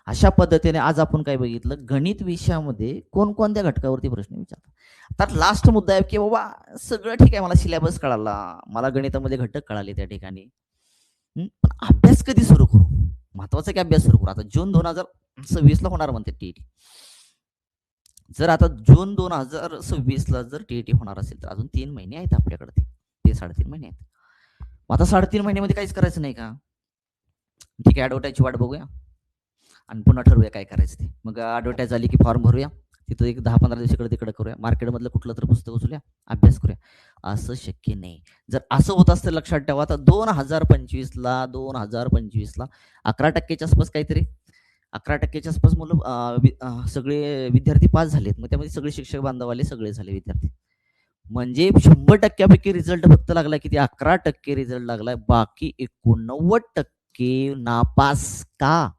अशा पद्धतीने आज आपण काय बघितलं, गणित विषयामध्ये कोणकोणत्या घटकावरती प्रश्न विचारतात. तर लास्ट मुद्दा आहे की बाबा सगळं ठीक आहे, मला सिलेबस कळाला, मला गणितामध्ये घटक कळाले त्या ठिकाणी, पण अभ्यास कधी सुरू करू, महत्वाचं की अभ्यास सुरू करू. आता जून 2026 ला होणार म्हणते टीईटी. जर आता जून 2026 जर टीईटी होणार असेल तर अजून 3 महिने आहेत आपल्याकडे, ते 3.5 महिने आहेत. आता 3.5 महिन्यामध्ये काहीच करायचं नाही का, ठीक आहे, ॲडव्हर्टाईजची वाट बघूया आणि पुन्हा ठरवूया काय करायचं ते. मग ॲडव्हर्टाईज झाली की फॉर्म भरूया, तिथं एक 10-15 दिवस इकडे तिकडे करूया, मार्केटमधलं कुठलं तर पुस्तक उचलूया, अभ्यास करूया. असं शक्य नाही. जर असं होत असतं, लक्षात ठेवा, तर 2025ला 11%च्या आसपास काहीतरी 11%च्या आसपास मुलं सगळे विद्यार्थी पास झालेत. मग त्यामध्ये सगळे शिक्षक बांधववाले सगळे झाले विद्यार्थी. म्हणजे 100%पैकी रिझल्ट फक्त लागला किती, 11% रिझल्ट लागलाय, बाकी 89% नापास. का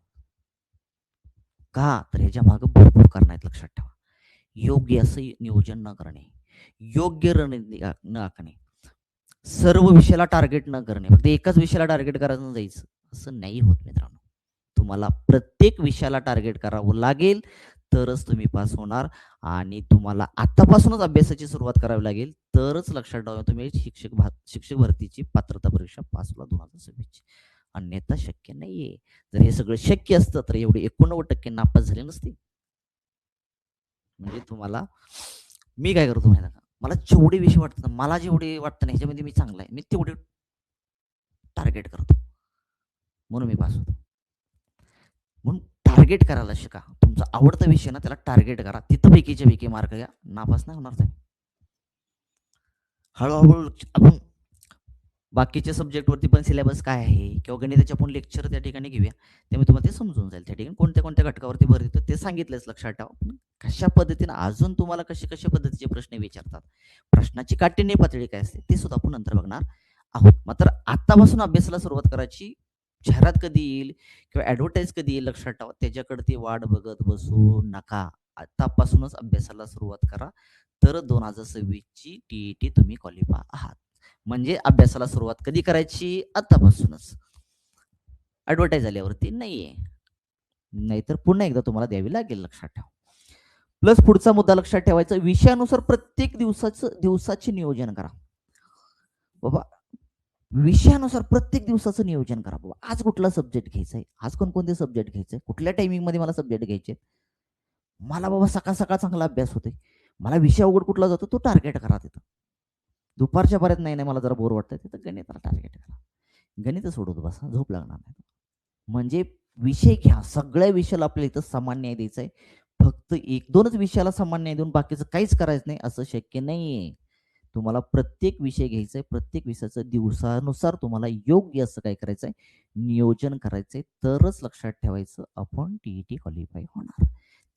तर ह्याच्या मागे भरपूर कारण आहेत, लक्षात ठेवा. योग्य असं नियोजन न करणे, योग्य रणनीती न आखणे, सर्व विषयाला टार्गेट न करणे, फक्त एकाच विषयाला टार्गेट करायचं जायचं, असं नाही होत मित्रांनो. तुम्हाला प्रत्येक विषयाला टार्गेट करावं लागेल तरच तुम्ही पास होणार. आणि तुम्हाला आतापासूनच अभ्यासाची सुरुवात करावी लागेल तरच, लक्षात ठेवा, तुम्ही शिक्षक भरतीची पात्रता परीक्षा पास होईल 2026ची. अन्यथा शक्य नाहीये. जर हे सगळं शक्य असतं तर एवढे 89% नापास झाले नसते. म्हणजे तुम्हाला मी काय करतो माहिती का, मला जेवढे विषय वाटतात, मला जेवढे वाटतं ना ह्याच्यामध्ये मी चांगला आहे, मी तेवढे टार्गेट करतो, म्हणून मी पास होतो. म्हणून टार्गेट करायला शिका. तुमचा आवडता विषय ना त्याला टार्गेट करा, तिथं पैकीच्या पैकी मार्क घ्या, नापास नाही होणार तुम्ही. हळूहळू आपण बाकीच्या सब्जेक्टवरती पण सिलेबस काय आहे किंवा गणिताचे आपण लेक्चर त्या ठिकाणी घेऊया, त्यामुळे तुम्हाला ते समजून जाईल. त्या ठिकाणी कोणत्या कोणत्या घटकावरती भर देतो ते सांगितलंच, लक्षात ठेवा. कशा पद्धतीने अजून तुम्हाला कशा पद्धतीचे प्रश्न विचारतात, प्रश्नाची काठिण्य पातळी काय असते ते सुद्धा आपण नंतर बघणार आहोत. मात्र आतापासून अभ्यासाला सुरुवात करायची. जाहिरात कधी येईल किंवा ॲडव्हर्टाईज कधी येईल, लक्षात ठेवा, त्याच्याकडे ती वाट बघत बसू नका. आतापासूनच अभ्यासाला सुरुवात करा, तर 2026ची टीईटी तुम्ही क्वालिफाय आहात. म्हणजे अभ्यासाला सुरुवात कधी करायची, आतापासूनच, ॲडव्हर्टाईज झाल्यावरती नाहीये, नाहीतर पुन्हा एकदा तुम्हाला द्यावी लागेल, लक्षात ठेवा. प्लस पुढचा मुद्दा लक्षात ठेवायचा, विषयानुसार प्रत्येक दिवसाचे नियोजन करा. बाबा विषयानुसार प्रत्येक दिवसाचं नियोजन करा. बाबा आज कुठला सब्जेक्ट घ्यायचा आहे, आज कोणकोणते सब्जेक्ट घ्यायचे, कुठल्या टायमिंग मध्ये मला सब्जेक्ट घ्यायचे, मला बाबा सकाळ सकाळ चांगला अभ्यास होते, मला विषय अवघड कुठला जातो तो टार्गेट करा. तिथं दुपारच्या पर्यंत नाही मला जरा बोर वाटतं, तिथं गणिताला टार्गेट करा, गणित सोडवत बसा, झोप लागणार नाही. म्हणजे विषय घ्या, सगळ्या विषयाला आपल्याला इथं समान न्याय द्यायचा आहे. फक्त 1-2च विषयाला समान न्याय देऊन बाकीचं काहीच करायचं नाही असं शक्य नाहीये. तुम्हाला प्रत्येक विषय घ्यायचा आहे, प्रत्येक विषयाचं दिवसानुसार तुम्हाला योग्य असं काय करायचंय, नियोजन करायचंय, तरच लक्षात ठेवायचं आपण टीईटी क्वालिफाय होणार.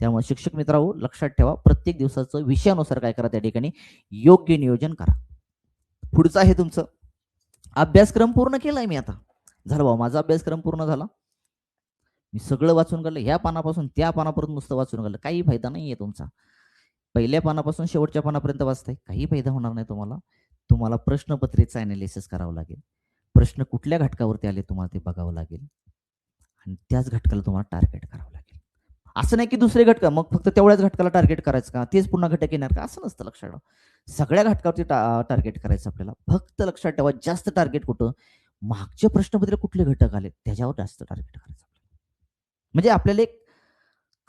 त्यामुळे शिक्षक मित्रांनो लक्षात ठेवा, प्रत्येक दिवसाचं विषयानुसार काय करा, त्या ठिकाणी योग्य नियोजन करा. पुढचं आहे तुमचं अभ्यासक्रम पूर्ण केलाय मी आता. झालं बाबा माझा अभ्यासक्रम पूर्ण झाला. मी सगळं वाचून काढलं, ह्या पानापासून त्या पानापर्यंत नुसतं वाचून काढलं, काही फायदा नाहीये तुमचा. पहिल्या पानापासून शेवटच्या पानापर्यंत वाचताय, काही फायदा होणार नाही तुम्हाला. तुम्हाला प्रश्नपत्रिकेचं अनालिसिस करावं लागेल. प्रश्न कुठल्या घटकावरती आले तुम्हाला ते बघावं लागेल आणि त्याच घटकाला तुम्हाला टार्गेट करावं लागेल. असं नाही की दुसरे घटक मग फक्त तेवढ्याच घटकाला टार्गेट करायचं का, तेच पुन्हा घटक येणार का, असं नसतं. लक्षात ठेवा, सगळ्या घटकावरती टार्गेट करायचं आपल्याला. फक्त लक्षात ठेवा, जास्त टार्गेट कुठं, मागच्या प्रश्नपत्रिकेत कुठले घटक आले त्याच्यावर जास्त टार्गेट करायचं. म्हणजे आपल्याला एक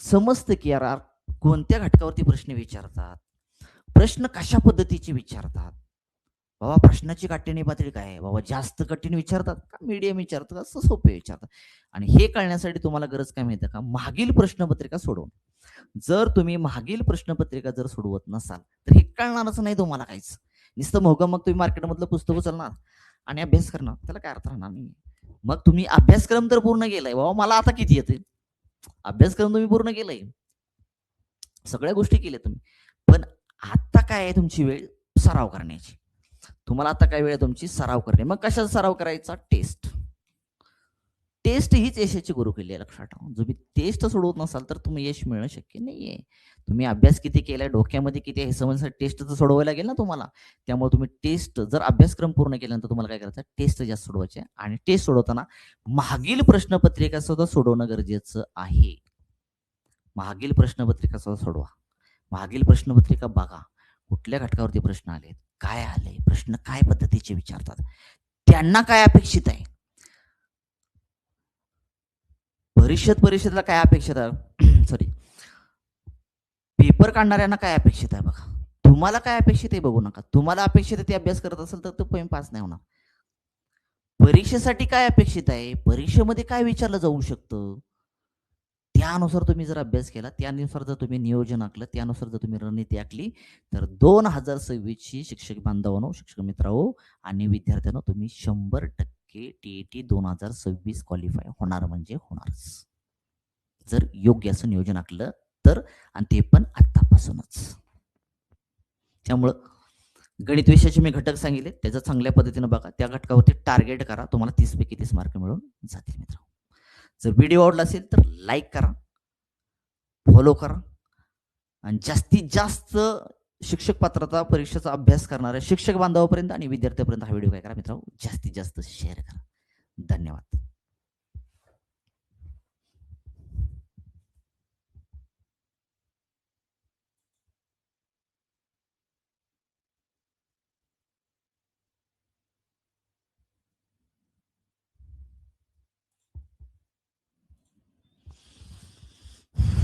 समजतं की यार कोणत्या घटकावरती प्रश्न विचारतात, प्रश्न कशा पद्धतीचे विचारतात. बाबा प्रश्नाची काठिण्य पातळी काय आहे, बाबा जास्त कठीण विचारतात का, मीडियम विचारतात, असं सोपे विचारतात. आणि हे कळण्यासाठी तुम्हाला गरज काय माहिती का, मागील प्रश्नपत्रिका सोडवून. जर तुम्ही मागील प्रश्नपत्रिका जर सोडवत नसाल तर हे कळणारच नाही तुम्हाला काहीच. नुसतं मग तुम्ही मार्केटमधलं पुस्तक उचलणार आणि अभ्यास करणार, त्याला काय अर्थ राहणार नाही. मग तुम्ही अभ्यासक्रम तर पूर्ण केलाय, बाबा मला आता किती येते, अभ्यासक्रम तुम्ही पूर्ण केलाय, सगळ्या गोष्टी केल्या तुम्ही, पण आता काय आहे तुमची वेळ सराव करण्याची. तुम्हाला आता काय वेळ आहे तुमची सराव करणे. मग कशाचा सराव करायचा, टेस्ट. टेस्ट हीच यशाची गुरु केली आहे, लक्षात ठेवा. तुम्ही टेस्ट सोडवत नसाल तर तुम्ही यश मिळणं शक्य नाहीये. तुम्ही अभ्यास किती केलाय, डोक्यामध्ये किती आहे हे समजण्यासाठी टेस्ट तर सोडवायला लागेल ना तुम्हाला. त्यामुळे तुम्ही टेस्ट जर अभ्यासक्रम पूर्ण केल्यानंतर तुम्हाला काय करायचं, टेस्ट जास्त सोडवायचे. आणि टेस्ट सोडवताना मागील प्रश्नपत्रिका सुद्धा सोडवणं गरजेचं आहे. मागील प्रश्नपत्रिका सुद्धा सोडवा. मागील प्रश्नपत्रिका बघा, कुठल्या घटकावरती प्रश्न आले, काय आले, प्रश्न काय पद्धतीचे विचारतात, त्यांना काय अपेक्षित आहे, परिषदेला काय अपेक्षित आहे, सॉरी पेपर काढणाऱ्यांना काय अपेक्षित आहे बघा. तुम्हाला काय अपेक्षित आहे बघू नका. तुम्हाला अपेक्षित आहे ते अभ्यास करत असेल तर तो पास नाही होणार. परीक्षेसाठी काय अपेक्षित आहे, परीक्षेमध्ये काय विचारलं जाऊ शकतं, त्यानुसार तुम्ही जर अभ्यास केला, त्यानुसार जर तुम्ही नियोजन आखलं, त्यानुसार जर तुम्ही रणनीती आखली तर 2026 ची शिक्षक बांधवांनो, शिक्षक मित्रांनो आणि विद्यार्थ्यांनो, तुम्ही 100% टीईटी 2026 क्वालिफाय होणार म्हणजे होणारच. जर योग्य असं नियोजन आखलं तर, आणि ते पण आतापासूनच. त्यामुळं गणित विषयाचे मी घटक सांगितले, त्याचं चांगल्या पद्धतीने बघा, त्या घटकावरती टार्गेट करा, तुम्हाला 30 पैकी 30 मार्क मिळून जातील मित्रांनो. जर व्हिडिओ आवडला असेल तर लाईक करा, फॉलो करा आणि जास्तीत जास्त शिक्षक पात्रता परीक्षेचा अभ्यास करणाऱ्या शिक्षक बांधवापर्यंत आणि विद्यार्थ्यापर्यंत हा व्हिडिओ काय करा मित्रांनो, जास्तीत जास्त शेअर करा. धन्यवाद.